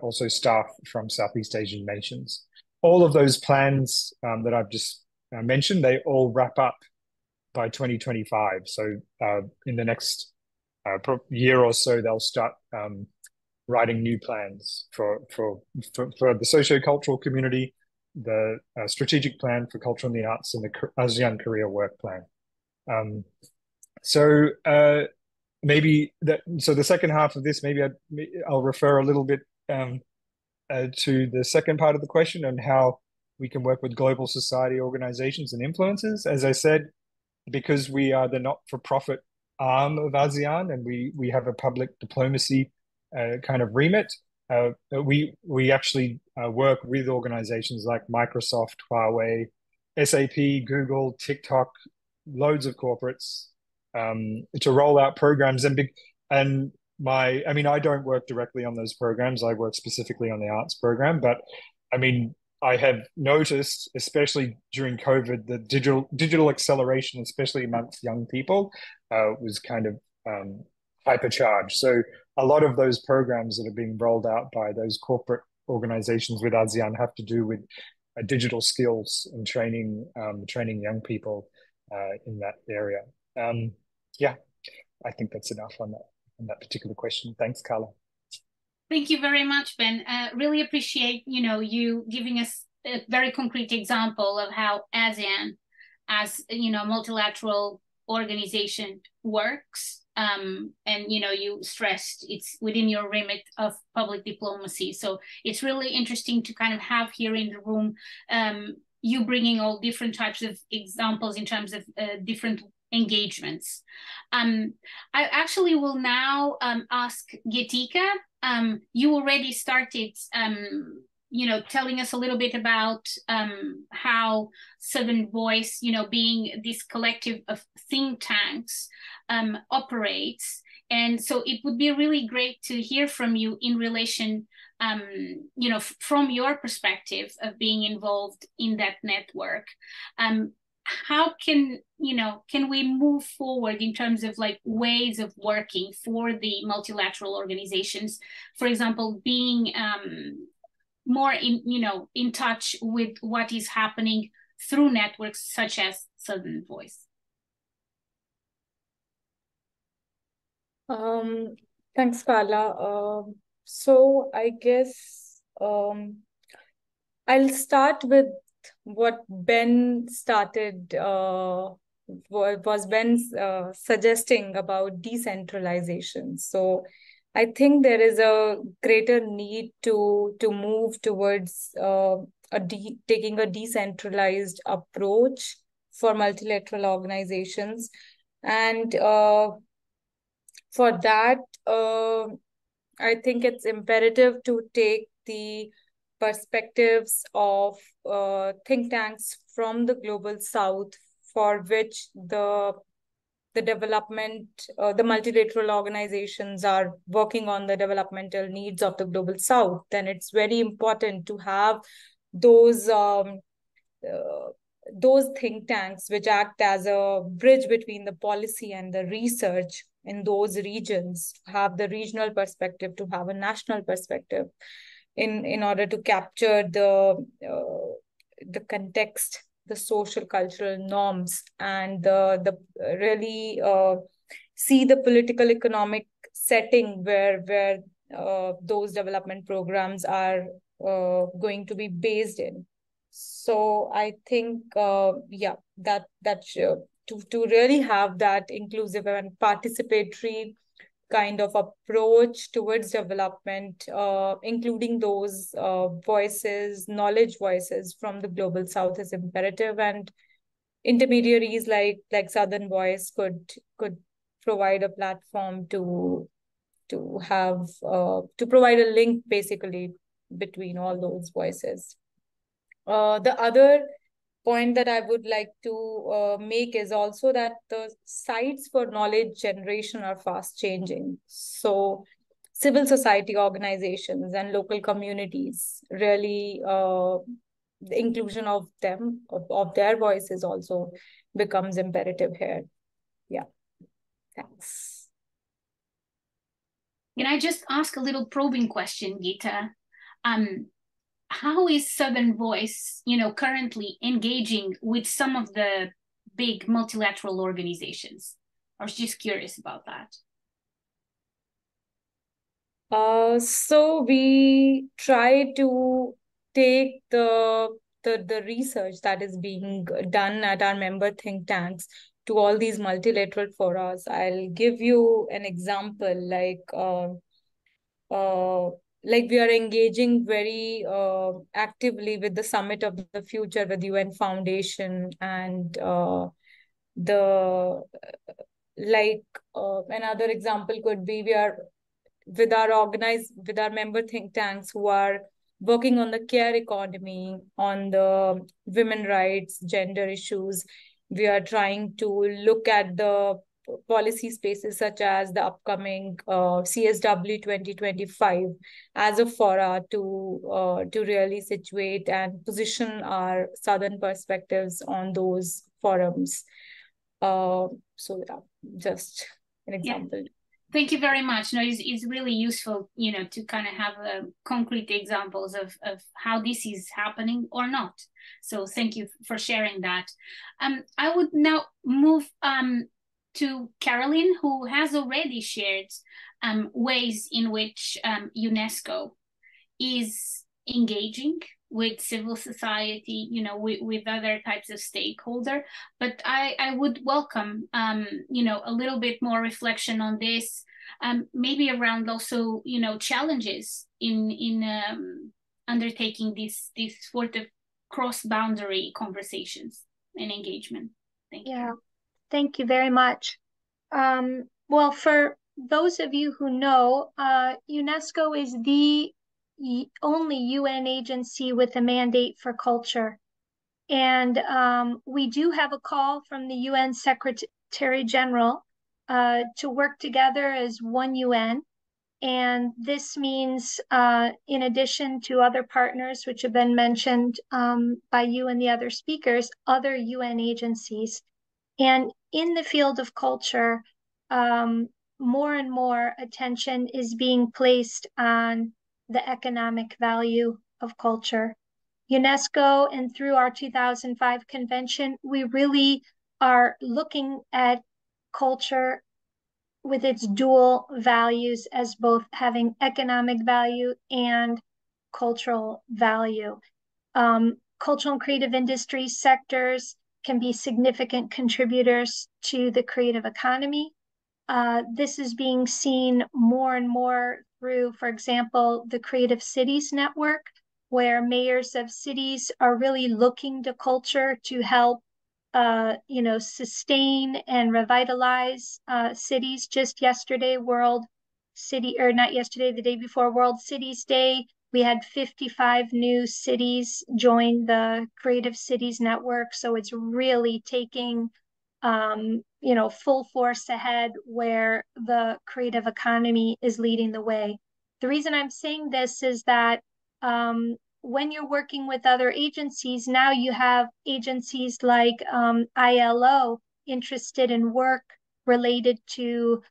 also staff from Southeast Asian nations. All of those plans that I've just mentioned, they all wrap up by 2025. So in the next year or so, they'll start writing new plans for the socio-cultural community, the strategic plan for culture and the arts, and the ASEAN Korea work plan. So the second half of this, maybe I'll refer a little bit to the second part of the question on how we can work with global society organizations and influencers. As I said, because we are the not-for-profit arm of ASEAN and we have a public diplomacy kind of remit, we actually work with organizations like Microsoft, Huawei, SAP, Google, TikTok, loads of corporates to roll out programs. I mean, I don't work directly on those programs. I work specifically on the arts program. But I mean, I have noticed, especially during COVID, the digital acceleration, especially amongst young people, was kind of hypercharged. So a lot of those programs that are being rolled out by those corporate organizations with ASEAN have to do with digital skills and training young people in that area. Yeah, I think that's enough on that particular question. Thanks, Carla. Thank you very much, Ben. Really appreciate, you giving us a very concrete example of how ASEAN, as multilateral organization, works. And you stressed it's within your remit of public diplomacy. So it's really interesting to kind of have here in the room you bringing all different types of examples in terms of different engagements. I actually will now ask Geetika. You already started telling us a little bit about how Southern Voice, being this collective of think tanks, operates. And so it would be really great to hear from you in relation, from your perspective of being involved in that network. How can we move forward in terms of like ways of working for the multilateral organizations, for example, being more in touch with what is happening through networks such as Southern Voice? Thanks, Carla. So I guess I'll start with what Ben started, was Ben's suggesting about decentralization. So I think there is a greater need to move towards taking a decentralized approach for multilateral organizations. And for that, I think it's imperative to take the perspectives of think tanks from the global south, for which the development, the multilateral organizations are working on the developmental needs of the global south. Then it's very important to have those think tanks which act as a bridge between the policy and the research in those regions, to have the regional perspective, to have a national perspective, in order to capture the context, the social cultural norms, and the really see the political economic setting where those development programs are going to be based in. So I think to really have that inclusive and participatory kind of approach towards development, including those voices, knowledge voices from the global south, is imperative. And intermediaries like Southern Voice could provide a platform to have to provide a link basically between all those voices. The other point that I would like to make is also that the sites for knowledge generation are fast changing. So civil society organizations and local communities really, the inclusion of them, of their voices also becomes imperative here. Yeah, thanks. Can I just ask a little probing question, Geeta? How is Southern Voice, currently engaging with some of the big multilateral organizations? I was just curious about that. So we try to take the research that is being done at our member think tanks to all these multilateral forums. I'll give you an example, like we are engaging very actively with the Summit of the Future with UN Foundation, and another example could be we are with our member think tanks who are working on the care economy, on the women rights, gender issues. We are trying to look at the policy spaces such as the upcoming CSW 2025 as a fora to really situate and position our Southern perspectives on those forums. So yeah, just an example. Yeah. Thank you very much. It's really useful, to kind of have concrete examples of how this is happening or not. So thank you for sharing that. I would now move to Karalyn, who has already shared ways in which UNESCO is engaging with civil society, with other types of stakeholder. But I would welcome, a little bit more reflection on this, maybe around also, challenges in undertaking this sort of cross-boundary conversations and engagement. Thank you. Thank you very much. Well, for those of you who know, UNESCO is the only UN agency with a mandate for culture. And we do have a call from the UN Secretary General to work together as one UN. And this means, in addition to other partners, which have been mentioned by you and the other speakers, other UN agencies. And in the field of culture, more and more attention is being placed on the economic value of culture. UNESCO and through our 2005 convention, we really are looking at culture with its dual values as both having economic value and cultural value. Cultural and creative industry sectors can be significant contributors to the creative economy. This is being seen more and more through, for example, the Creative Cities Network, where mayors of cities are really looking to culture to help sustain and revitalize cities. Just yesterday, the day before World Cities Day, we had 55 new cities join the Creative Cities Network. So it's really taking, full force ahead where the creative economy is leading the way. The reason I'm saying this is that when you're working with other agencies, now you have agencies like ILO interested in work related to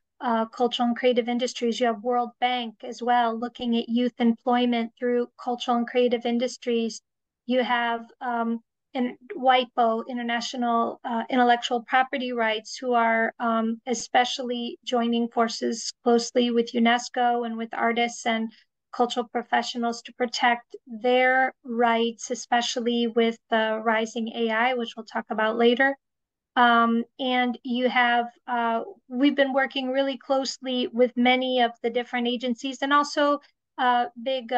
cultural and creative industries. You have World Bank as well, looking at youth employment through cultural and creative industries. You have WIPO, International Intellectual Property Rights, who are especially joining forces closely with UNESCO and with artists and cultural professionals to protect their rights, especially with the rising AI, which we'll talk about later. And you have, we've been working really closely with many of the different agencies and also big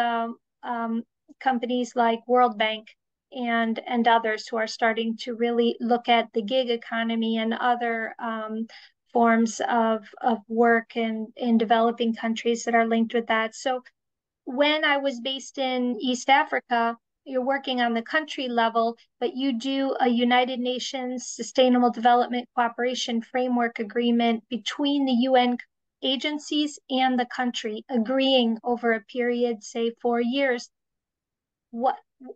companies like World Bank and others who are starting to really look at the gig economy and other forms of work in developing countries that are linked with that. So when I was based in East Africa, you're working on the country level, but you do a United Nations Sustainable Development Cooperation Framework Agreement between the UN agencies and the country, agreeing over a period, say 4 years,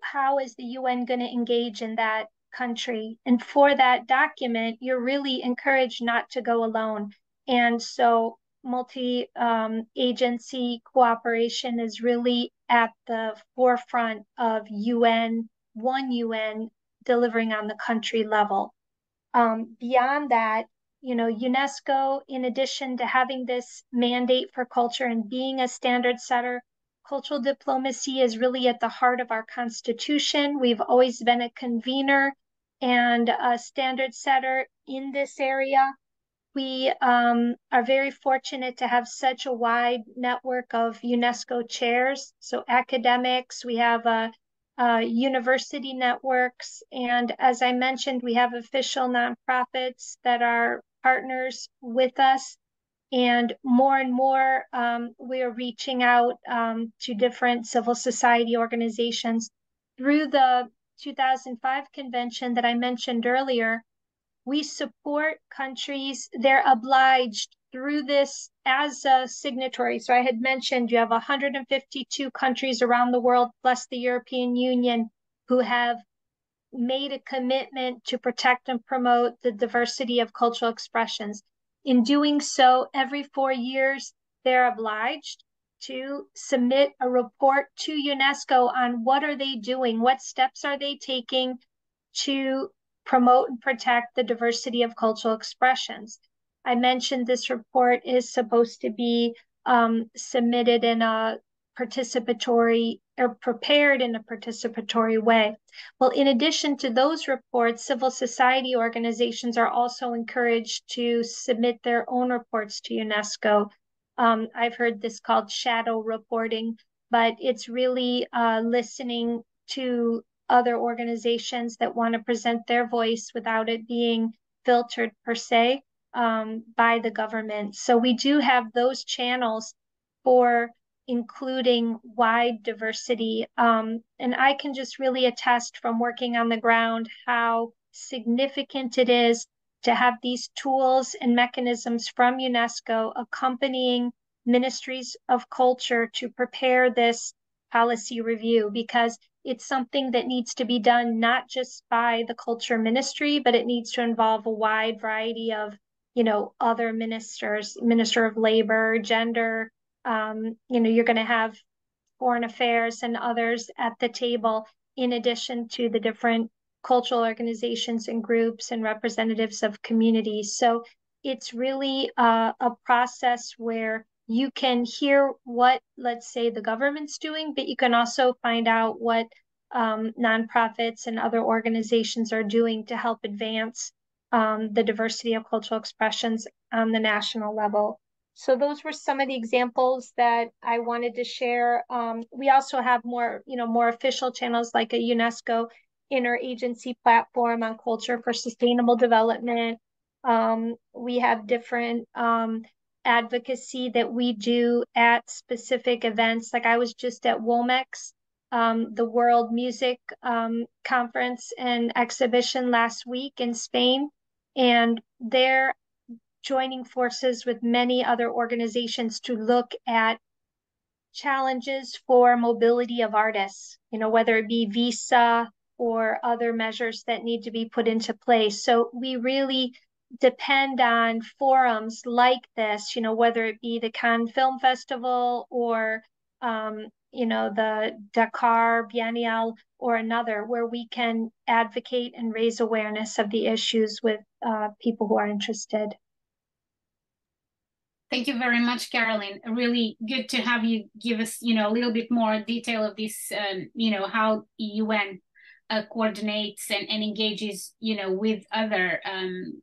how is the UN going to engage in that country? And for that document, you're really encouraged not to go alone. And so multi-agency cooperation is really at the forefront of one UN delivering on the country level. Beyond that, UNESCO, in addition to having this mandate for culture and being a standard setter, cultural diplomacy is really at the heart of our Constitution. We've always been a convener and a standard setter in this area. We are very fortunate to have such a wide network of UNESCO chairs. So academics, we have university networks, and as I mentioned, we have official nonprofits that are partners with us. And more, we are reaching out to different civil society organizations. Through the 2005 convention that I mentioned earlier, we support countries. They're obliged through this as a signatory. So I had mentioned you have 152 countries around the world, plus the European Union, who have made a commitment to protect and promote the diversity of cultural expressions. In doing so, every 4 years, they're obliged to submit a report to UNESCO on what are they doing, what steps are they taking to promote and protect the diversity of cultural expressions. I mentioned this report is supposed to be submitted in a participatory or prepared in a participatory way. Well, in addition to those reports, civil society organizations are also encouraged to submit their own reports to UNESCO. I've heard this called shadow reporting, but it's really listening to other organizations that want to present their voice without it being filtered per se by the government. So we do have those channels for including wide diversity. And I can just really attest from working on the ground how significant it is to have these tools and mechanisms from UNESCO accompanying ministries of culture to prepare this policy review, because it's something that needs to be done not just by the culture ministry, but it needs to involve a wide variety of, other ministers, Minister of Labor, Gender, you're going to have Foreign Affairs and others at the table, in addition to the different cultural organizations and groups and representatives of communities. So it's really a process where you can hear what, let's say, the government's doing, but you can also find out what nonprofits and other organizations are doing to help advance the diversity of cultural expressions on the national level. So those were some of the examples that I wanted to share. We also have more official channels like a UNESCO interagency platform on culture for sustainable development. We have different advocacy that we do at specific events. Like I was just at WOMEX, the World Music Conference and Exhibition last week in Spain, and they're joining forces with many other organizations to look at challenges for mobility of artists, whether it be visa or other measures that need to be put into place. So we really depend on forums like this, whether it be the Cannes Film Festival or, the Dakar Biennial or another, where we can advocate and raise awareness of the issues with people who are interested. Thank you very much, Karalyn. Really good to have you give us, a little bit more detail of this, how UN coordinates and engages, with other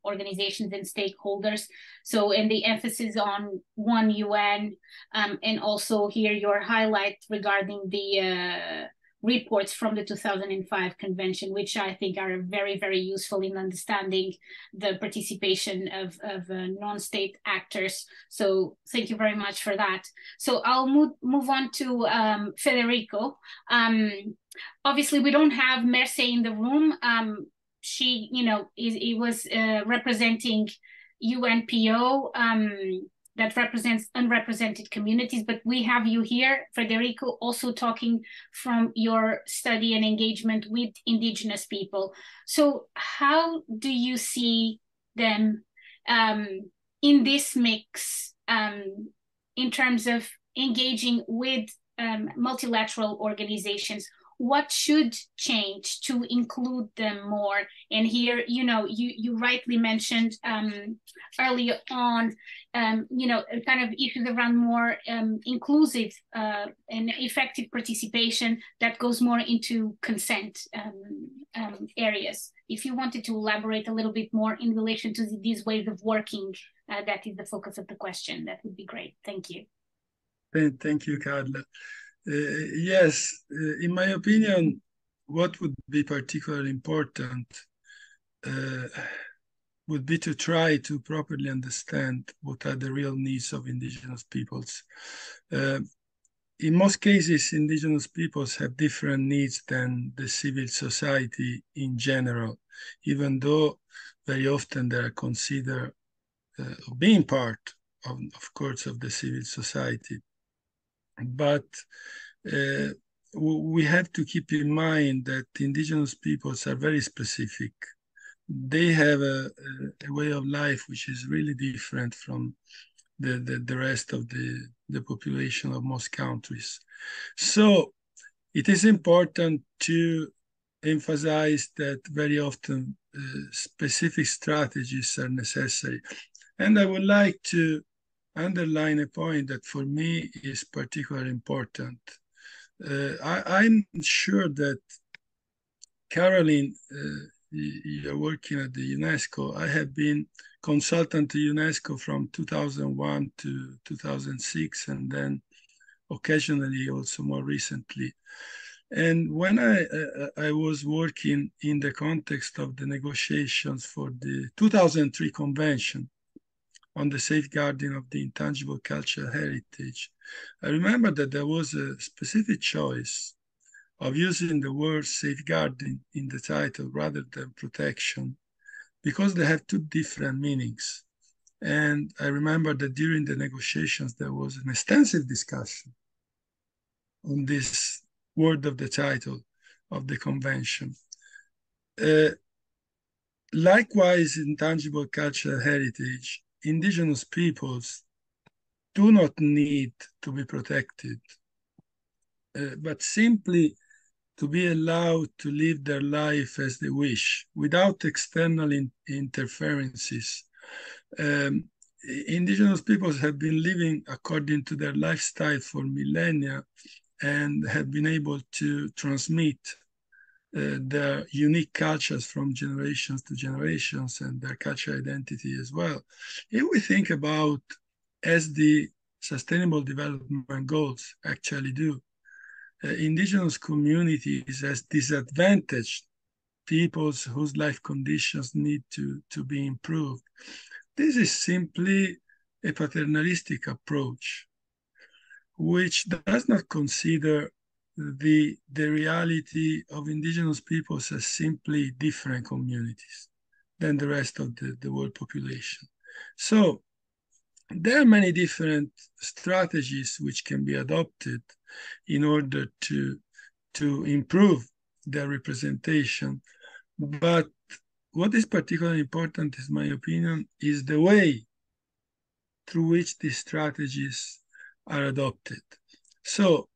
organizations and stakeholders. So, and the emphasis on one UN, and also here your highlight regarding the reports from the 2005 convention, which I think are very, very useful in understanding the participation of non-state actors. So thank you very much for that. So I'll move on to Federico. Obviously, we don't have Mercè in the room. She, was representing UNPO, that represents unrepresented communities, but we have you here, Federico, also talking from your study and engagement with Indigenous people. So how do you see them in this mix in terms of engaging with multilateral organizations? What should change to include them more? And here, you rightly mentioned earlier on, kind of issues around more inclusive and effective participation that goes more into consent areas. If you wanted to elaborate a little bit more in relation to these ways of working, that is the focus of the question, that would be great. Thank you. Thank you, Carla. Yes, in my opinion, what would be particularly important would be to try to properly understand what are the real needs of Indigenous peoples. In most cases, Indigenous peoples have different needs than the civil society in general, even though very often they are considered being part, of course, of the civil society. But we have to keep in mind that Indigenous peoples are very specific. They have a way of life which is really different from the rest of the population of most countries. So it is important to emphasize that very often specific strategies are necessary. And I would like to underline a point that for me is particularly important. I'm sure that Karalyn, you're working at the UNESCO. I have been consultant to UNESCO from 2001 to 2006, and then occasionally also more recently. And when I was working in the context of the negotiations for the 2003 Convention on the safeguarding of the intangible cultural heritage, I remember that there was a specific choice of using the word safeguarding in the title rather than protection, because they have two different meanings. And I remember that during the negotiations, there was an extensive discussion on this word of the title of the convention. Likewise, intangible cultural heritage, indigenous peoples do not need to be protected, but simply to be allowed to live their life as they wish without external interferences. Indigenous peoples have been living according to their lifestyle for millennia and have been able to transmit their unique cultures from generations to generations and their cultural identity as well. If we think about, as the Sustainable Development Goals actually do, indigenous communities as disadvantaged peoples whose life conditions need to be improved. This is simply a paternalistic approach, which does not consider the reality of indigenous peoples as simply different communities than the rest of the world population. So there are many different strategies which can be adopted in order to improve their representation. But what is particularly important, in my opinion, is the way through which these strategies are adopted. So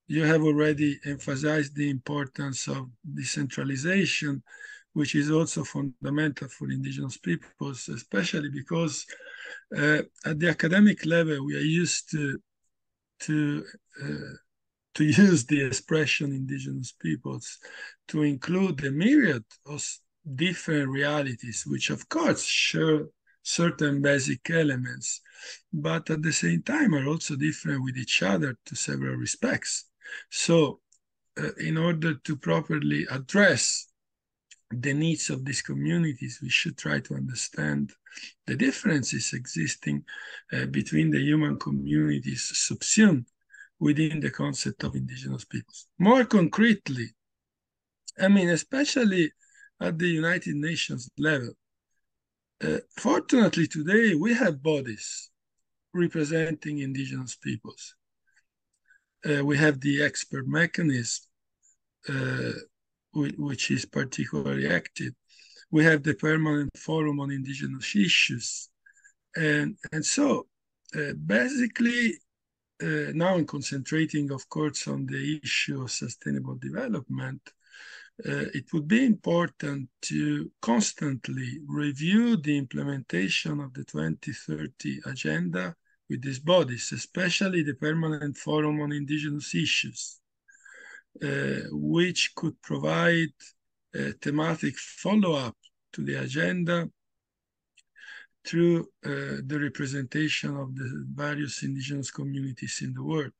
you have already emphasized the importance of decentralization, which is also fundamental for indigenous peoples, especially because at the academic level, we are used to use the expression indigenous peoples to include a myriad of different realities, which of course share certain basic elements, but at the same time are also different with each other to several respects. So in order to properly address the needs of these communities, we should try to understand the differences existing between the human communities subsumed within the concept of indigenous peoples. More concretely, I mean, especially at the United Nations level, fortunately today we have bodies representing indigenous peoples. We have the expert mechanism, which is particularly active. We have the Permanent Forum on Indigenous Issues. And so basically, now I'm concentrating, of course, on the issue of sustainable development. It would be important to constantly review the implementation of the 2030 agenda with these bodies, especially the Permanent Forum on Indigenous Issues, which could provide a thematic follow-up to the agenda through the representation of the various indigenous communities in the world.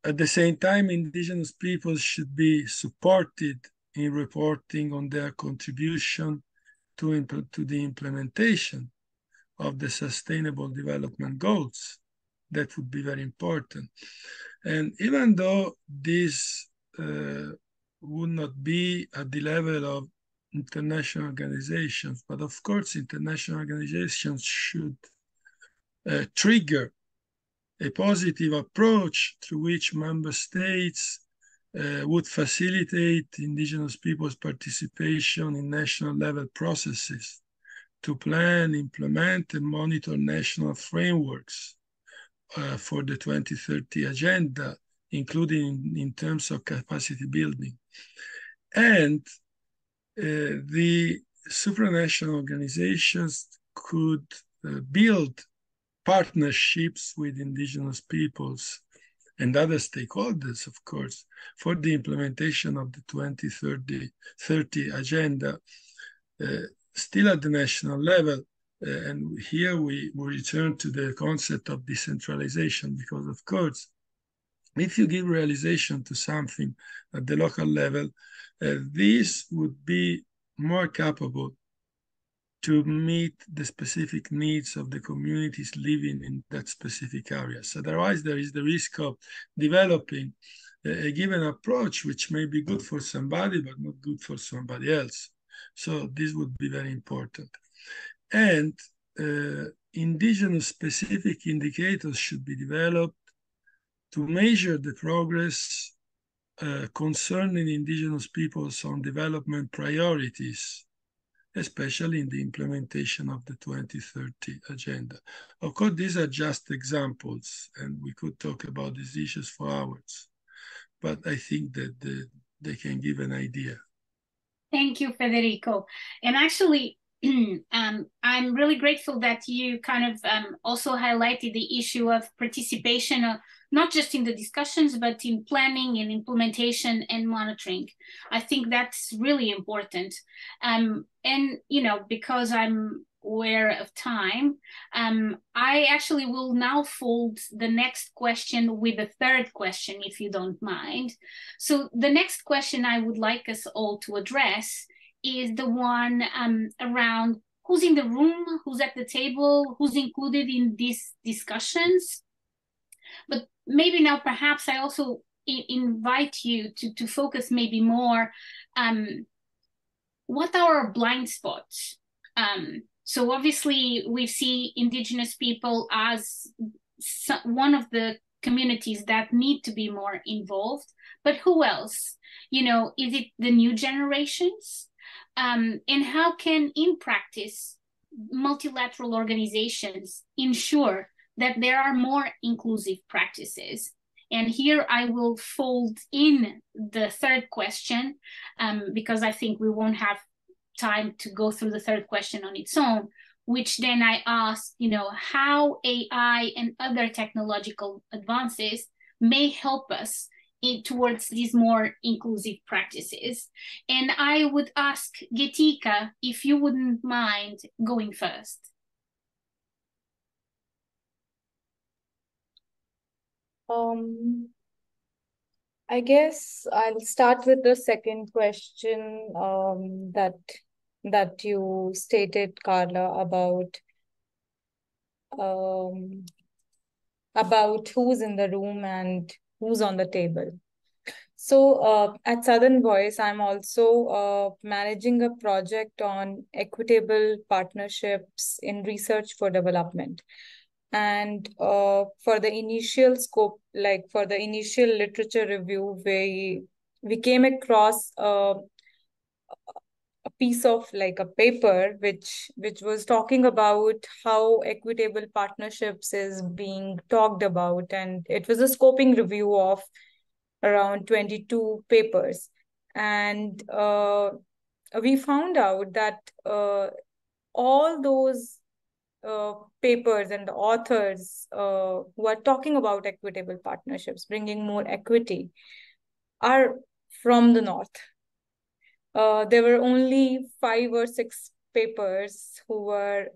At the same time, indigenous peoples should be supported in reporting on their contribution to the implementation of the Sustainable Development Goals. That would be very important. And even though this would not be at the level of international organizations, but of course international organizations should trigger a positive approach through which member states would facilitate indigenous people's participation in national level processes to plan, implement, and monitor national frameworks for the 2030 agenda, including in terms of capacity building. And the supranational organizations could build partnerships with indigenous peoples and other stakeholders, of course, for the implementation of the 2030 agenda, still at the national level. And here we return to the concept of decentralization, because, of course, if you give realization to something at the local level, this would be more capable to meet the specific needs of the communities living in that specific areas. Otherwise, there is the risk of developing a given approach which may be good for somebody but not good for somebody else. So this would be very important. And indigenous specific indicators should be developed to measure the progress concerning indigenous peoples on development priorities, especially in the implementation of the 2030 agenda. Of course, these are just examples, and we could talk about these issues for hours, but I think that they can give an idea. Thank you, Federico. And actually, I'm really grateful that you kind of also highlighted the issue of participation, not just in the discussions, but in planning and implementation and monitoring. I think that's really important. And, you know, because I'm aware of time, I actually will now fold the next question with the third question, if you don't mind. So the next question I would like us all to address is the one around who's in the room, who's at the table, who's included in these discussions. But maybe now perhaps I also invite you to focus maybe more, what are our blind spots? So obviously we see Indigenous people as one of the communities that need to be more involved, but who else? You know, is it the new generations? And how can, in practice, multilateral organizations ensure that there are more inclusive practices? And here I will fold in the third question, because I think we won't have time to go through the third question on its own, which then I ask, you know, how AI and other technological advances may help us towards these more inclusive practices. And I would ask Geetika if you wouldn't mind going first. I guess I'll start with the second question that you stated, Carla, about who's in the room and who's on the table. So at Southern Voice, I'm also managing a project on equitable partnerships in research for development. And for the initial scope, like for the initial literature review, we came across a piece of like a paper which was talking about how equitable partnerships is being talked about, and it was a scoping review of around 22 papers. And we found out that all those papers and the authors who are talking about equitable partnerships, bringing more equity, are from the North. There were only 5 or 6 papers who were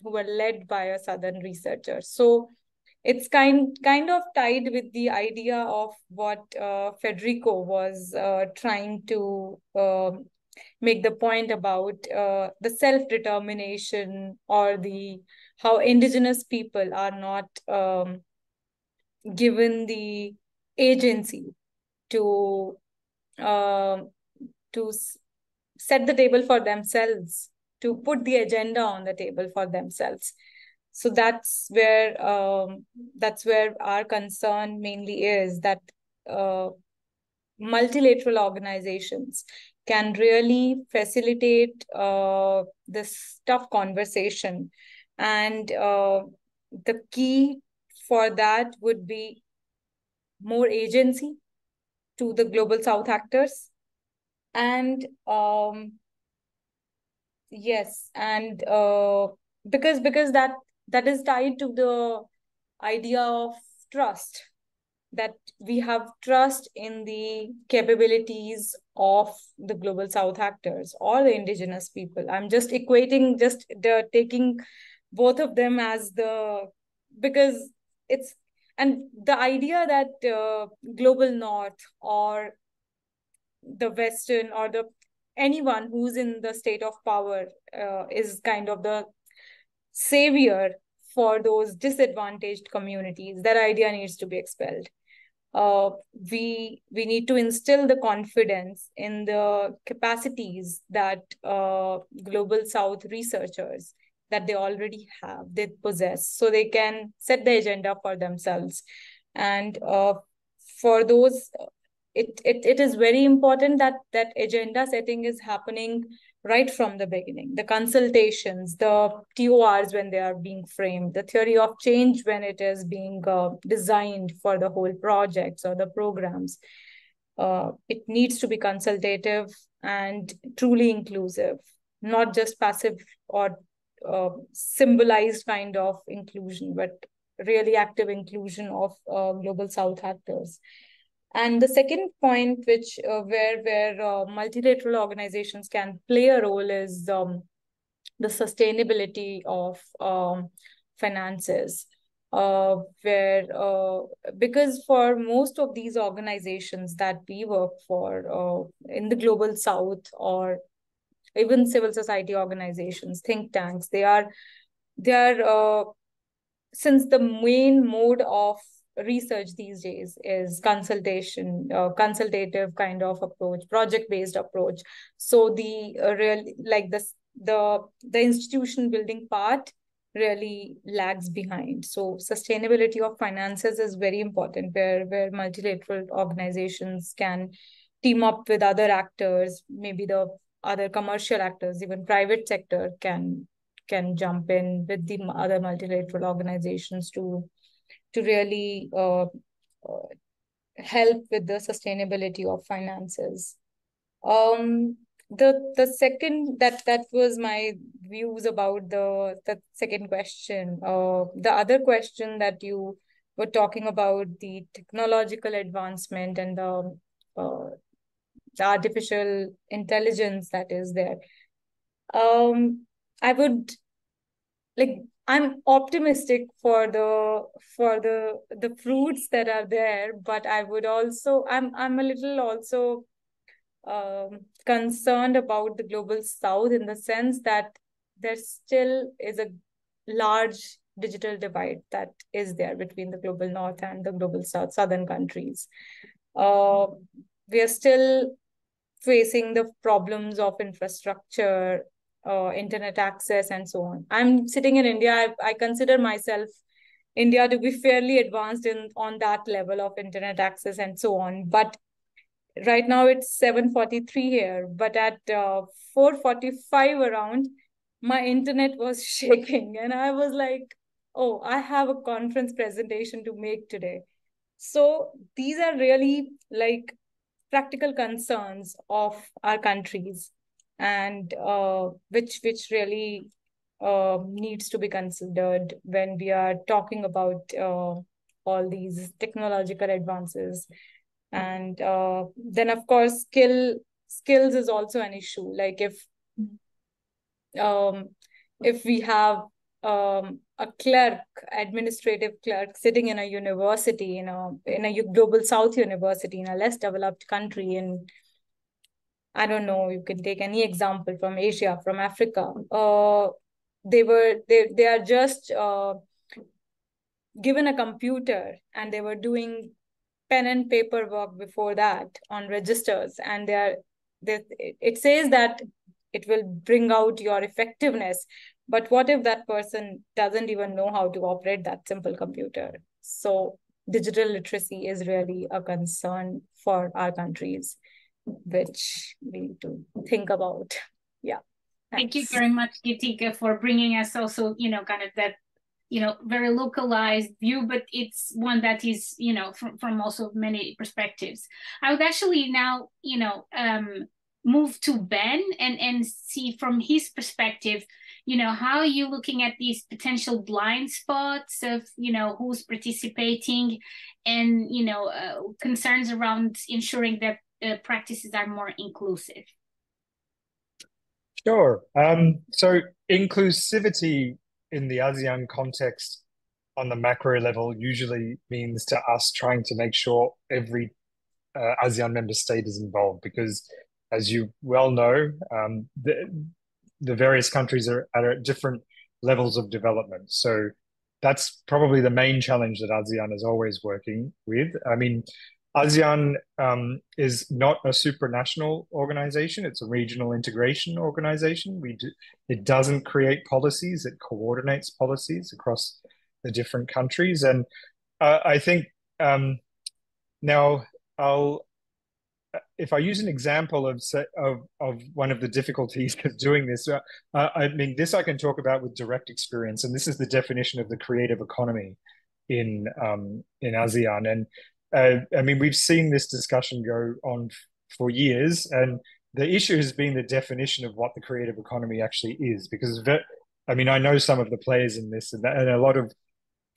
led by a Southern researcher. So it's kind of tied with the idea of what Federico was trying to make the point about the self-determination, or how Indigenous people are not given the agency to set the table for themselves, to put the agenda on the table for themselves. So that's where our concern mainly is, that multilateral organizations can really facilitate this tough conversation. And the key for that would be more agency to the Global South actors. And yes, and because that is tied to the idea of trust, that we have trust in the capabilities of the Global South actors or the Indigenous people. I'm just equating, taking both of them as because and the idea that global north or the Western or anyone who's in the state of power is kind of the savior for those disadvantaged communities, that idea needs to be expelled. We need to instill the confidence in the capacities that Global South researchers that they already have, they possess, so they can set the agenda for themselves. And for those, it is very important that agenda setting is happening right from the beginning. The consultations, the TORs when they are being framed, the theory of change when it is being designed for the whole projects or the programs. It needs to be consultative and truly inclusive, not just passive or symbolized kind of inclusion, but really active inclusion of Global South actors. And the second point, which where multilateral organizations can play a role, is the sustainability of finances, because for most of these organizations that we work for in the Global South, or even civil society organizations, think tanks, they are since the main mode of research these days is consultation, consultative kind of approach, project-based approach. So the the institution building part really lags behind. So sustainability of finances is very important, where multilateral organizations can team up with other actors, maybe the other commercial actors, even private sector can jump in with the other multilateral organizations to really help with the sustainability of finances. The second, that was my views about the second question. The other question that you were talking about, the technological advancement and the artificial intelligence that is there. I would I'm optimistic for the fruits that are there, but I would also I'm a little also concerned about the Global South, in the sense that there still is a large digital divide that is there between the Global North and the Global South, southern countries. We are still facing the problems of infrastructure, internet access, and so on. I'm sitting in India. I consider myself India to be fairly advanced on that level of internet access and so on. But right now it's 7:43 here. But at 4:45 around, my internet was shaking, and I was like, "Oh, I have a conference presentation to make today." So these are really practical concerns of our countries, and which really needs to be considered when we are talking about all these technological advances. And then of course skills is also an issue. Like if we have a clerk, administrative clerk, sitting in a university, in a Global South university in a less developed country, and I don't know, you can take any example from Asia, from Africa. They are just given a computer, and they were doing pen and paper work before that on registers, and it says that it will bring out your effectiveness. But what if that person doesn't even know how to operate that simple computer? So digital literacy is really a concern for our countries, which we need to think about. Yeah. Thank you very much, Geetika, for bringing us also, kind of that, very localized view, but it's one that is, from also many perspectives. I would actually now, move to Ben and see from his perspective, how are you looking at these potential blind spots of, who's participating, and, concerns around ensuring that practices are more inclusive? Sure. So inclusivity in the ASEAN context, on the macro level usually means to us trying to make sure every ASEAN member state is involved, because as you well know, the various countries are at different levels of development. So that's probably the main challenge that ASEAN is always working with. I mean, ASEAN is not a supranational organization. It's a regional integration organization. It doesn't create policies. It coordinates policies across the different countries. And I think now if I use an example of one of the difficulties of doing this, I mean, this I can talk about with direct experience, and this is the definition of the creative economy in ASEAN. And I mean, we've seen this discussion go on for years, and the issue has been the definition of what the creative economy actually is. Because I mean, I know some of the players in this, and a lot of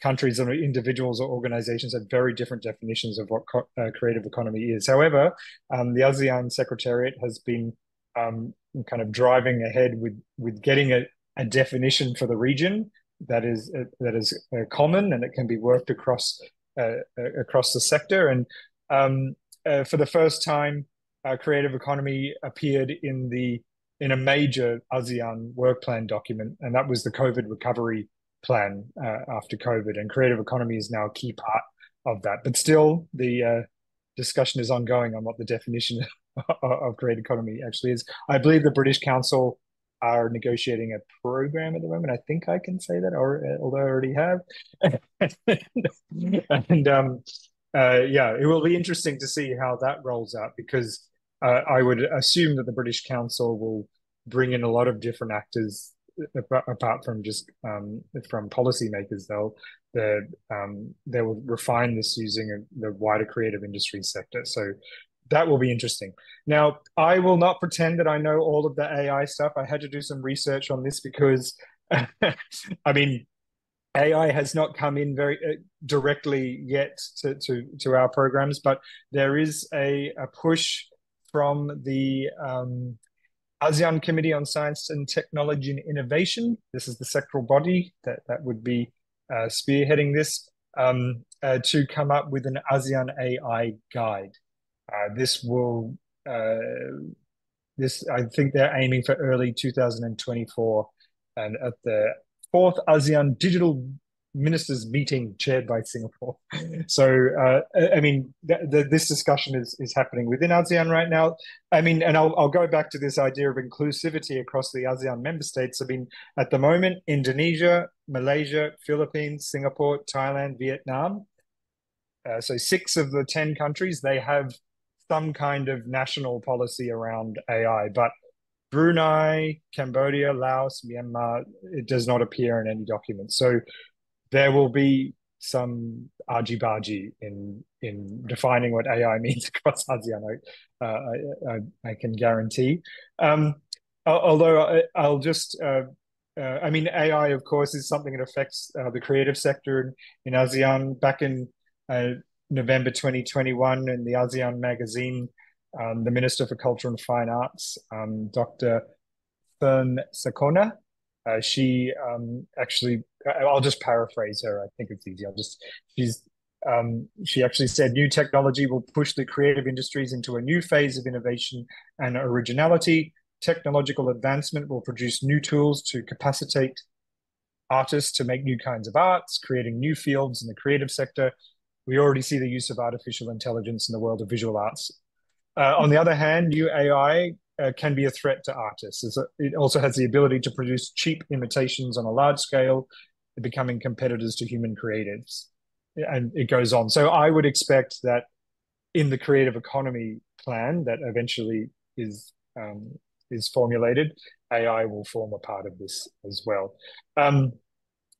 countries or individuals or organizations have very different definitions of what creative economy is. However, the ASEAN Secretariat has been kind of driving ahead with getting a definition for the region that is common and it can be worked across the sector. And for the first time, creative economy appeared in a major ASEAN work plan document, and that was the COVID recovery plan after COVID, and creative economy is now a key part of that. But still, the discussion is ongoing on what the definition of creative economy actually is. I believe the British Council are negotiating a program at the moment. I think I can say that, although I already have. And yeah, it will be interesting to see how that rolls out, because I would assume that the British Council will bring in a lot of different actors apart from just from policymakers. They will refine this using the wider creative industry sector. So that will be interesting. Now, I will not pretend that I know all of the AI stuff. I had to do some research on this because, I mean, AI has not come in very directly yet to our programs, but there is a push from the ASEAN Committee on Science and Technology and Innovation. This is the sectoral body that would be spearheading this, to come up with an ASEAN AI guide. I think they're aiming for early 2024, and at the 4th ASEAN Digital Ministers meeting chaired by Singapore. So, I mean, this discussion is happening within ASEAN right now. I mean, and I'll go back to this idea of inclusivity across the ASEAN member states. I mean, at the moment, Indonesia, Malaysia, Philippines, Singapore, Thailand, Vietnam. So 6 of the 10 countries, they have some kind of national policy around AI, but Brunei, Cambodia, Laos, Myanmar, it does not appear in any documents. So there will be some argy-bargy in defining what AI means across ASEAN, I can guarantee. Although I'll just, I mean, AI, of course, is something that affects the creative sector in ASEAN. Back in November 2021, in the ASEAN magazine, the Minister for Culture and Fine Arts, Dr. Fern Sakona, she actually, I'll just paraphrase her. I think it's easy. She actually said, new technology will push the creative industries into a new phase of innovation and originality. Technological advancement will produce new tools to capacitate artists to make new kinds of arts, creating new fields in the creative sector. We already see the use of artificial intelligence in the world of visual arts. On the other hand, new AI can be a threat to artists. It also has the ability to produce cheap imitations on a large scale, becoming competitors to human creatives. And it goes on. So I would expect that in the creative economy plan that eventually is formulated, AI will form a part of this as well.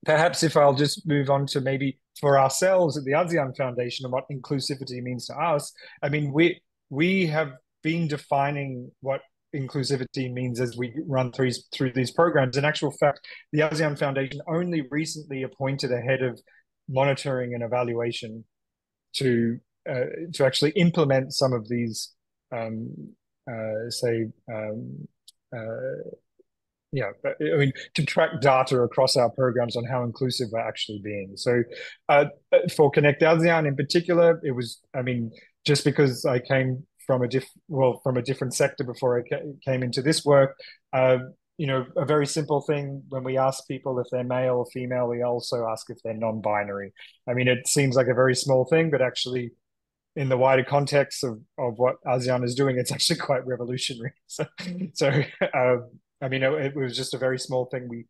Perhaps if I'll just move on to maybe for ourselves at the ASEAN Foundation and what inclusivity means to us. I mean, we have been defining what inclusivity means as we run through these programs. In actual fact, the ASEAN Foundation only recently appointed a head of monitoring and evaluation to actually implement some of these, yeah, I mean, to track data across our programs on how inclusive we're actually being. So for Connect ASEAN in particular, it was, I mean, just because I came from from a different sector before I came into this work, you know, a very simple thing when we ask people if they're male or female, we also ask if they're non-binary. I mean, it seems like a very small thing, but actually in the wider context of what ASEAN is doing, it's actually quite revolutionary. So I mean, it was just a very small thing we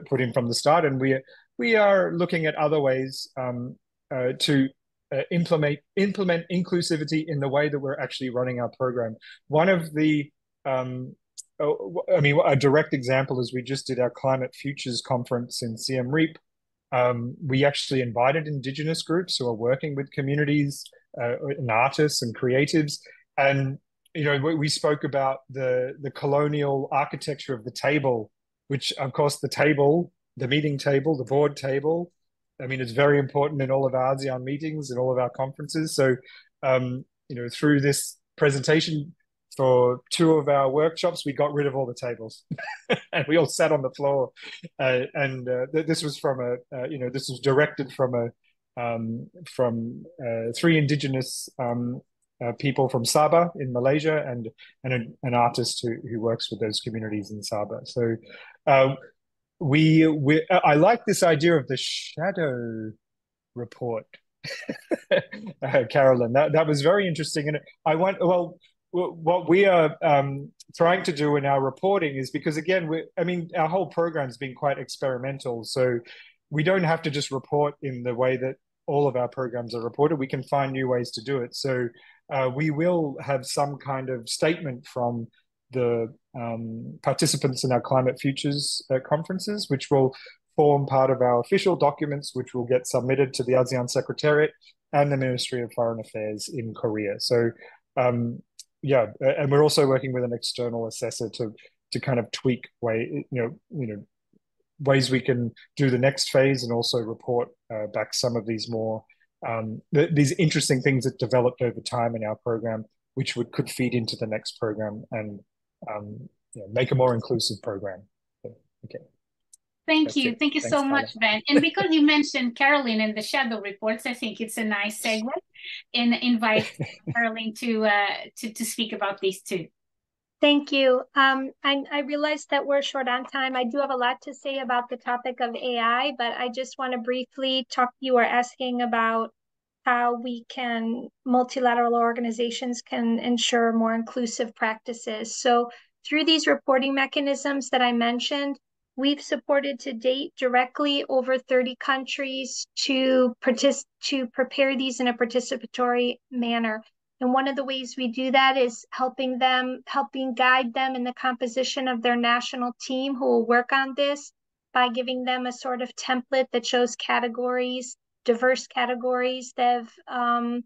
put in from the start, and we are looking at other ways to implement inclusivity in the way that we're actually running our program. One of the I mean, a direct example is we just did our Climate Futures conference in Siem Reap. We actually invited Indigenous groups who are working with communities and artists and creatives, and you know, we spoke about the colonial architecture of the table, which of course the meeting table, the board table, I mean, it's very important in all of our ASEAN meetings and all of our conferences. So, you know, through this presentation for 2 of our workshops, we got rid of all the tables and we all sat on the floor. This was from you know, this was directed from 3 Indigenous people from Sabah in Malaysia and an artist who works with those communities in Sabah. So I like this idea of the shadow report, Karalyn. That was very interesting, and I want what we are trying to do in our reporting is, because again, I mean, our whole program's been quite experimental, so we don't have to just report in the way that all of our programs are reported. We can find new ways to do it. So we will have some kind of statement from the participants in our Climate Futures conferences, which will form part of our official documents, which will get submitted to the ASEAN Secretariat and the Ministry of Foreign Affairs in Korea. So yeah, and we're also working with an external assessor to kind of tweak ways we can do the next phase, and also report back some of these more these interesting things that developed over time in our program, which could feed into the next program and make a more inclusive program. Okay. Thank you. Thank you so much, Ben. And because you mentioned Karalyn and the shadow reports, I think it's a nice segue and invite Karalyn to speak about these too. Thank you. I realize that we're short on time. I do have a lot to say about the topic of AI, but I just want to briefly talk. You were asking about how multilateral organizations can ensure more inclusive practices. So through these reporting mechanisms that I mentioned, we've supported to date directly over 30 countries to prepare these in a participatory manner. And one of the ways we do that is helping guide them in the composition of their national team who will work on this, by giving them a sort of template that shows categories, diverse categories that have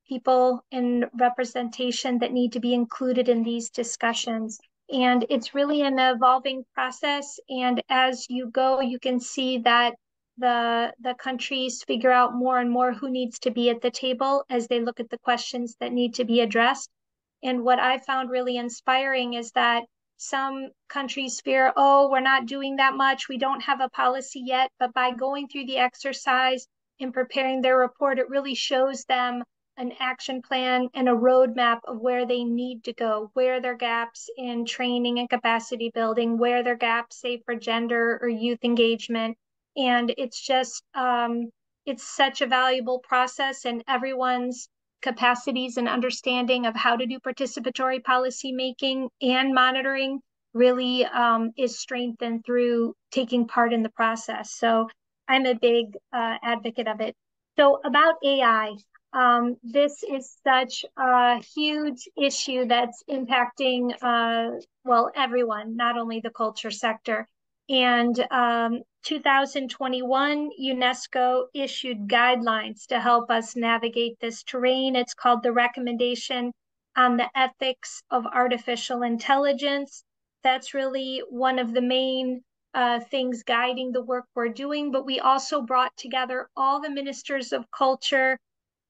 people in representation that need to be included in these discussions. And it's really an evolving process. And as you go, you can see that the countries figure out more and more who needs to be at the table as they look at the questions that need to be addressed. And what I found really inspiring is that some countries fear, oh, we're not doing that much, we don't have a policy yet. But by going through the exercise and preparing their report, it really shows them an action plan and a roadmap of where they need to go, where their gaps in training and capacity building, where their gaps, say, for gender or youth engagement. And it's just, it's such a valuable process, and everyone's capacities and understanding of how to do participatory policy making and monitoring really is strengthened through taking part in the process. So I'm a big advocate of it. So about AI, this is such a huge issue that's impacting, well, everyone, not only the culture sector. And 2021, UNESCO issued guidelines to help us navigate this terrain. It's called the Recommendation on the Ethics of Artificial Intelligence. That's really one of the main things guiding the work we're doing. But we also brought together all the ministers of culture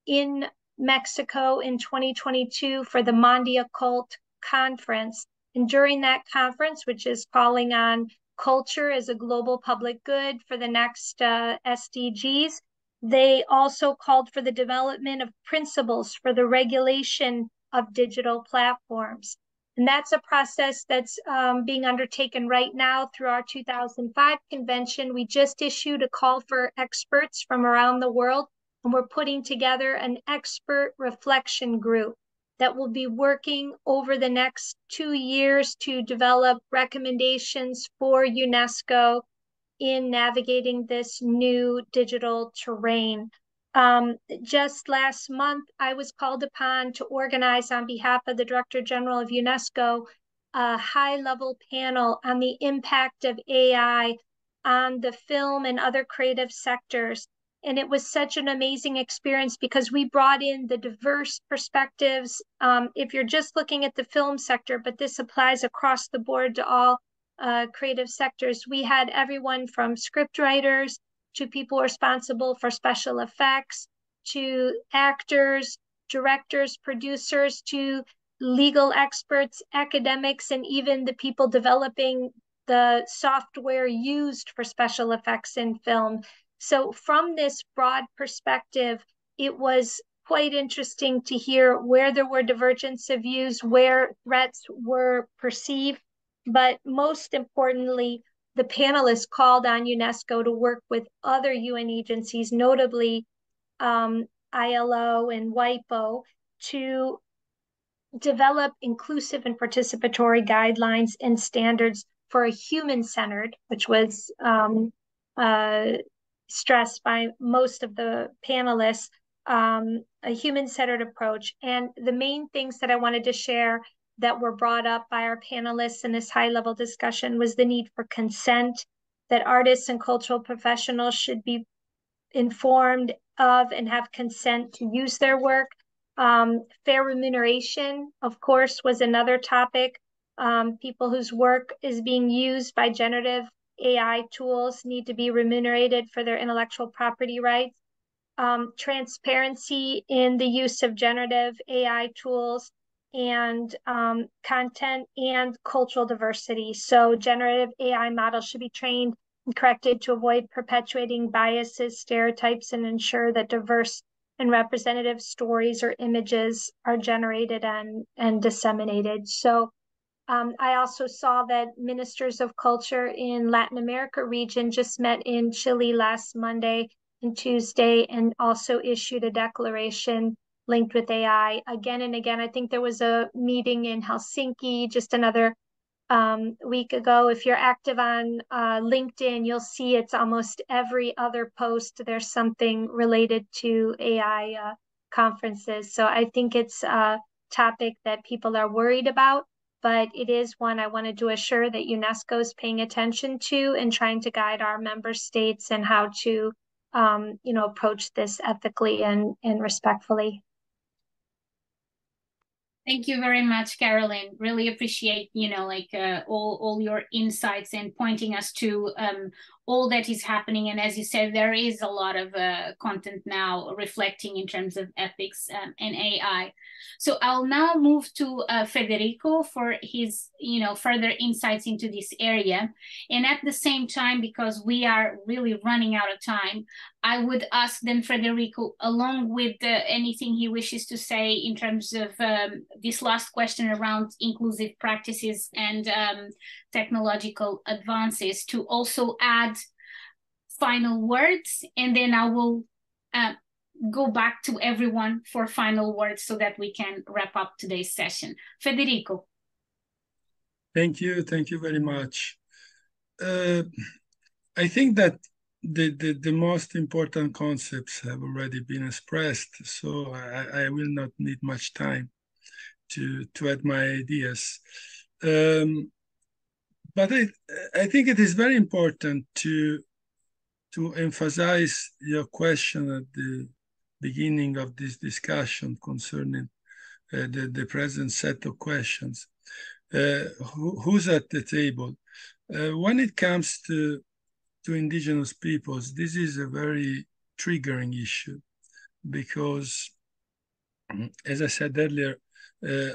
in Mexico in 2022 for the Mondial Cult Conference. And during that conference, which is calling on culture as a global public good for the next SDGs. They also called for the development of principles for the regulation of digital platforms. And that's a process that's being undertaken right now through our 2005 convention. We just issued a call for experts from around the world, and we're putting together an expert reflection group that will be working over the next 2 years to develop recommendations for UNESCO in navigating this new digital terrain. Just last month, I was called upon to organize on behalf of the Director General of UNESCO a high-level panel on the impact of AI on the film and other creative sectors. And it was such an amazing experience because we brought in the diverse perspectives. If you're just looking at the film sector, but this applies across the board to all creative sectors, we had everyone from script writers to people responsible for special effects, to actors, directors, producers, to legal experts, academics, and even the people developing the software used for special effects in film. So from this broad perspective, it was quite interesting to hear where there were divergence of views, where threats were perceived, but most importantly, the panelists called on UNESCO to work with other UN agencies, notably ILO and WIPO, to develop inclusive and participatory guidelines and standards for a human-centered, which was stressed by most of the panelists, a human-centered approach. And the main things that I wanted to share that were brought up by our panelists in this high-level discussion was the need for consent, that artists and cultural professionals should be informed of and have consent to use their work. Fair remuneration, of course, was another topic. People whose work is being used by generative AI tools need to be remunerated for their intellectual property rights. Transparency in the use of generative AI tools, and content and cultural diversity. So generative AI models should be trained and corrected to avoid perpetuating biases, stereotypes, and ensure that diverse and representative stories or images are generated and disseminated. So I also saw that ministers of culture in Latin America region just met in Chile last Monday and Tuesday, and also issued a declaration linked with AI again and again. I think there was a meeting in Helsinki just another week ago. If you're active on LinkedIn, you'll see it's almost every other post. There's something related to AI conferences. So I think it's a topic that people are worried about, but it is one I wanted to assure that UNESCO is paying attention to and trying to guide our member states and how to approach this ethically and respectfully. Thank you very much, Karalyn. Really appreciate, all your insights and pointing us to all that is happening. And as you said, there is a lot of content now reflecting in terms of ethics and AI. So I'll now move to Federico for his, further insights into this area. And at the same time, because we are really running out of time, I would ask then Federico, along with anything he wishes to say in terms of this last question around inclusive practices and technological advances, to also add final words, and then I will go back to everyone for final words so that we can wrap up today's session. Federico. Thank you very much. I think that the most important concepts have already been expressed, so I will not need much time to add my ideas. But I think it is very important to emphasize your question at the beginning of this discussion concerning the present set of questions. Who's at the table? When it comes to indigenous peoples, this is a very triggering issue because, as I said earlier,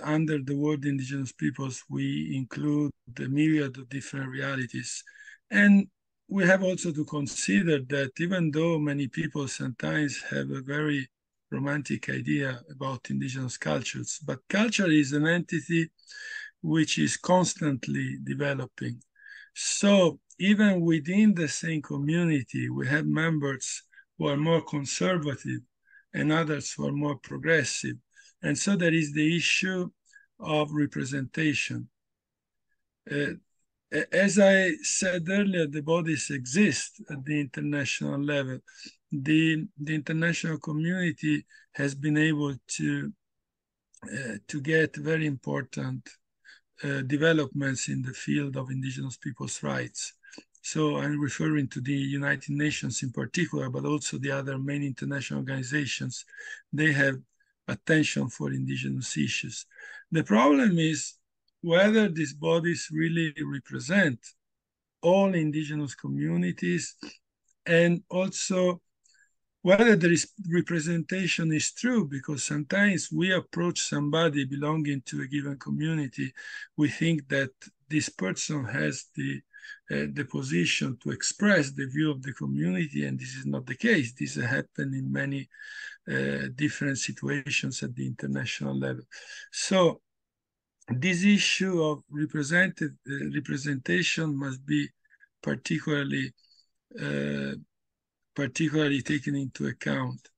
under the word indigenous peoples, we include the myriad of different realities And we have also to consider that even though many people sometimes have a very romantic idea about indigenous cultures, but culture is an entity which is constantly developing. So even within the same community, we have members who are more conservative and others who are more progressive. And so there is the issue of representation. As I said earlier, the bodies exist at the international level. The international community has been able to get very important developments in the field of indigenous people's rights. So I'm referring to the United Nations in particular, but also the other main international organizations. They have attention for indigenous issues. The problem is whether these bodies really represent all indigenous communities, and also whether there is representation is true, because sometimes we approach somebody belonging to a given community, we think that this person has the position to express the view of the community, and this is not the case. This happens in many different situations at the international level. So this issue of representation must be particularly taken into account.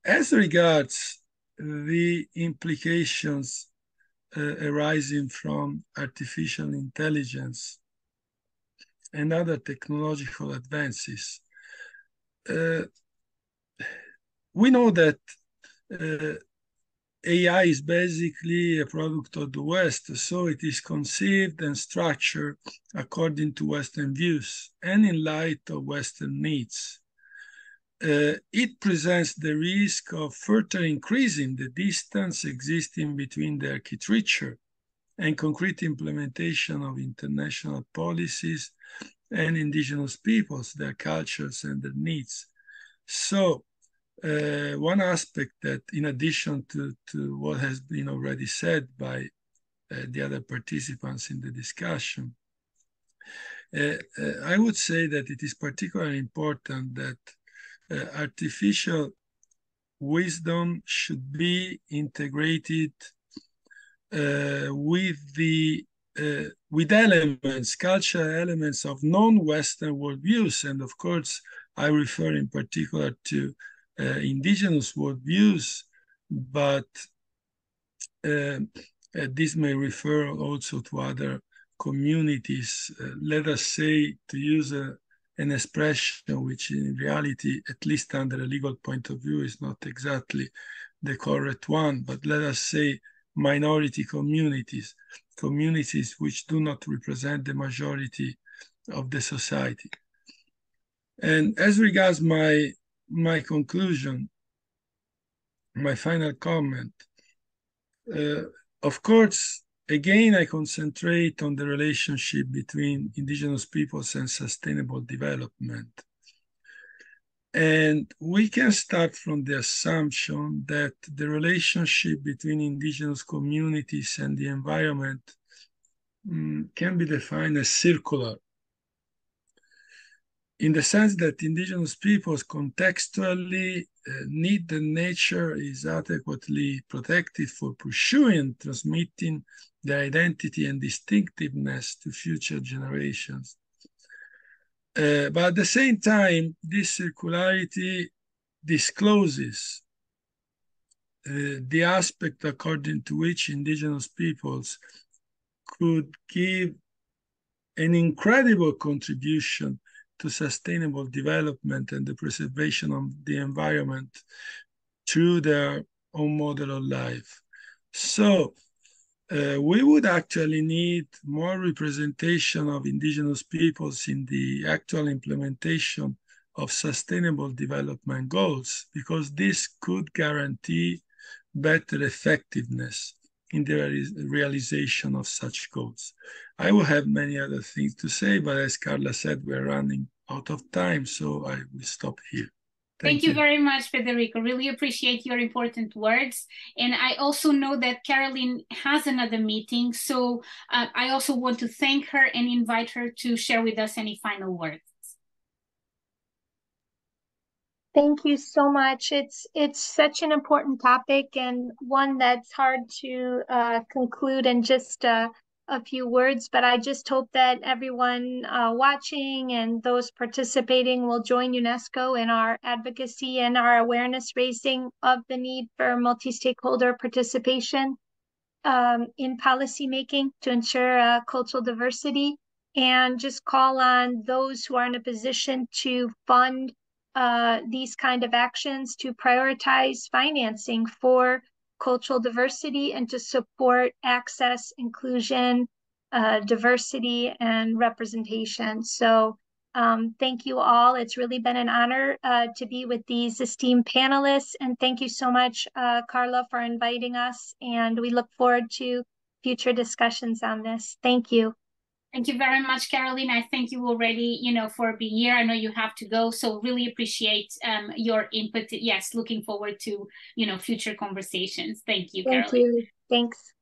As regards the implications arising from artificial intelligence and other technological advances, we know that AI is basically a product of the West, so it is conceived and structured according to Western views and in light of Western needs. It presents the risk of further increasing the distance existing between the architecture and concrete implementation of international policies and indigenous peoples, their cultures and their needs. So one aspect that, in addition to what has been already said by the other participants in the discussion, I would say that it is particularly important that artificial wisdom should be integrated with elements, cultural elements of non-Western worldviews. And of course, I refer in particular to indigenous worldviews, but this may refer also to other communities. Let us say, to use an expression which in reality, at least under a legal point of view, is not exactly the correct one, but let us say minority communities, communities which do not represent the majority of the society. And as regards my conclusion, my final comment, of course, again, I concentrate on the relationship between indigenous peoples and sustainable development. And we can start from the assumption that the relationship between indigenous communities and the environment can be defined as circular, in the sense that indigenous peoples contextually need that nature is adequately protected for pursuing, transmitting their identity and distinctiveness to future generations. But at the same time, this circularity discloses the aspect according to which indigenous peoples could give an incredible contribution to sustainable development and the preservation of the environment through their own model of life. So we would actually need more representation of indigenous peoples in the actual implementation of sustainable development goals, because this could guarantee better effectiveness in the realization of such goals. I will have many other things to say, but as Carla said, we're running out of time, so I will stop here. Thank you very much, Federico. Really appreciate your important words. And I also know that Karalyn has another meeting, so I also want to thank her and invite her to share with us any final words. Thank you so much. It's such an important topic and one that's hard to conclude in just a few words, but I just hope that everyone watching and those participating will join UNESCO in our advocacy and our awareness raising of the need for multi-stakeholder participation in policymaking to ensure cultural diversity, and just call on those who are in a position to fund these kind of actions to prioritize financing for cultural diversity and to support access, inclusion, diversity, and representation. So thank you all. It's really been an honor to be with these esteemed panelists. And thank you so much, Carla, for inviting us. And we look forward to future discussions on this. Thank you. Thank you very much, Karalyn. I thank you already, for being here. I know you have to go, so really appreciate your input. Yes, looking forward to, future conversations. Thank you, Karalyn. Thank you. Thanks.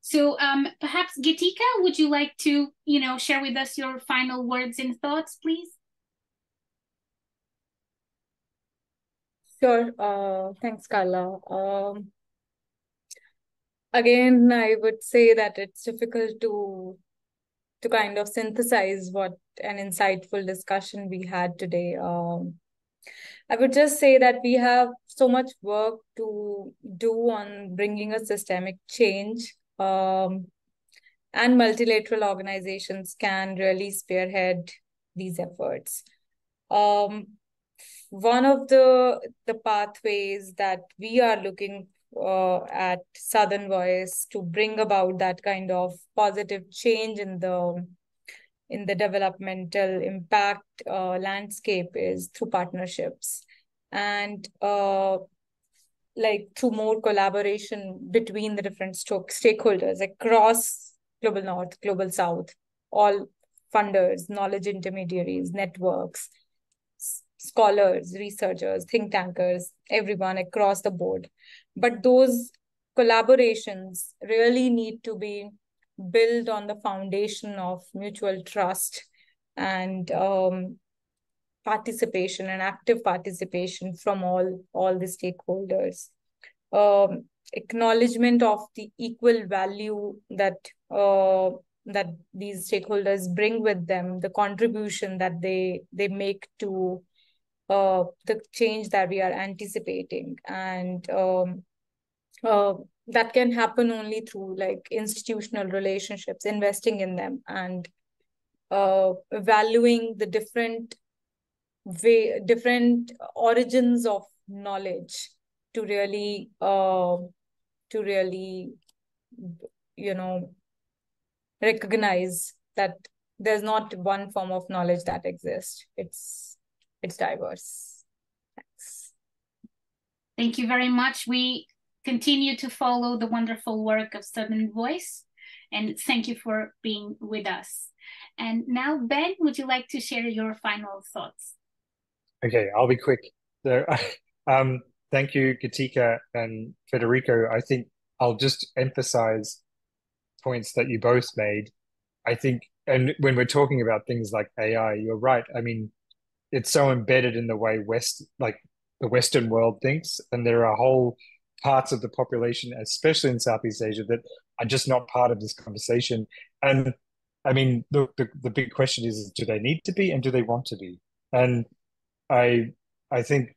So perhaps, Geetika, would you like to, share with us your final words and thoughts, please? Sure. Thanks, Carla. Again, I would say that it's difficult to kind of synthesize what an insightful discussion we had today. I would just say that we have so much work to do on bringing a systemic change, and multilateral organizations can really spearhead these efforts. One of the pathways that we are looking at Southern Voice to bring about that kind of positive change in the developmental impact landscape is through partnerships and through more collaboration between the different stakeholders across Global North, Global South, all funders, knowledge intermediaries, networks, scholars, researchers, think tankers, everyone across the board. But those collaborations really need to be built on the foundation of mutual trust and participation and active participation from all the stakeholders. Acknowledgement of the equal value that these stakeholders bring with them, the contribution that they make to the change that we are anticipating, and that can happen only through institutional relationships, investing in them, and valuing the different origins of knowledge to really recognize that there's not one form of knowledge that exists. It's diverse. Thanks. Thank you very much. We continue to follow the wonderful work of Southern Voice, and thank you for being with us. And now, Ben, would you like to share your final thoughts? Okay, I'll be quick. So, thank you, Geetika and Federico. I think I'll just emphasize points that you both made. I think, and when we're talking about things like AI, you're right. I mean, it's so embedded in the way the Western world thinks, and there are whole parts of the population, especially in Southeast Asia, that are just not part of this conversation. And I mean, the big question is, do they need to be, and do they want to be? And I think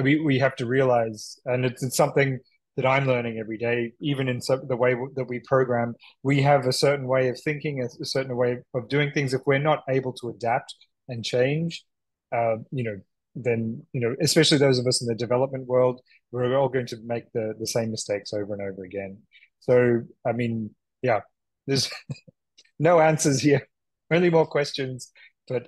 we have to realize, and it's something that I'm learning every day, even in the way that we program, we have a certain way of thinking, a certain way of doing things. If we're not able to adapt and change, then, especially those of us in the development world, we're all going to make the same mistakes over and over again. So, I mean, yeah, there's no answers here, only more questions. But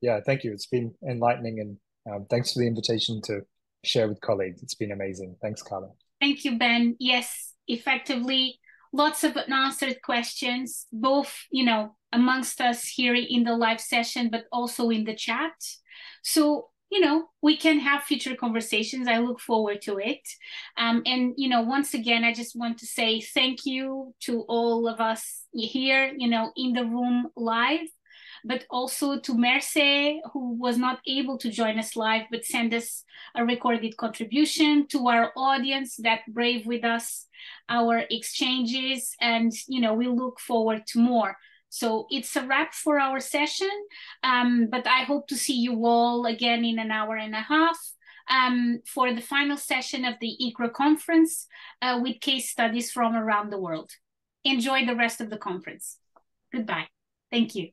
yeah, thank you. It's been enlightening, and thanks for the invitation to share with colleagues. It's been amazing. Thanks, Carla. Thank you, Ben. Yes, effectively, lots of unanswered questions, both, amongst us here in the live session, but also in the chat. So, we can have future conversations. I look forward to it. And, once again, I just want to say thank you to all of us here, in the room live, but also to Mercè, who was not able to join us live, but send us a recorded contribution, to our audience that brave with us our exchanges, and, we look forward to more. So it's a wrap for our session, but I hope to see you all again in an hour and a half for the final session of the ICRRA conference with case studies from around the world. Enjoy the rest of the conference. Goodbye. Thank you.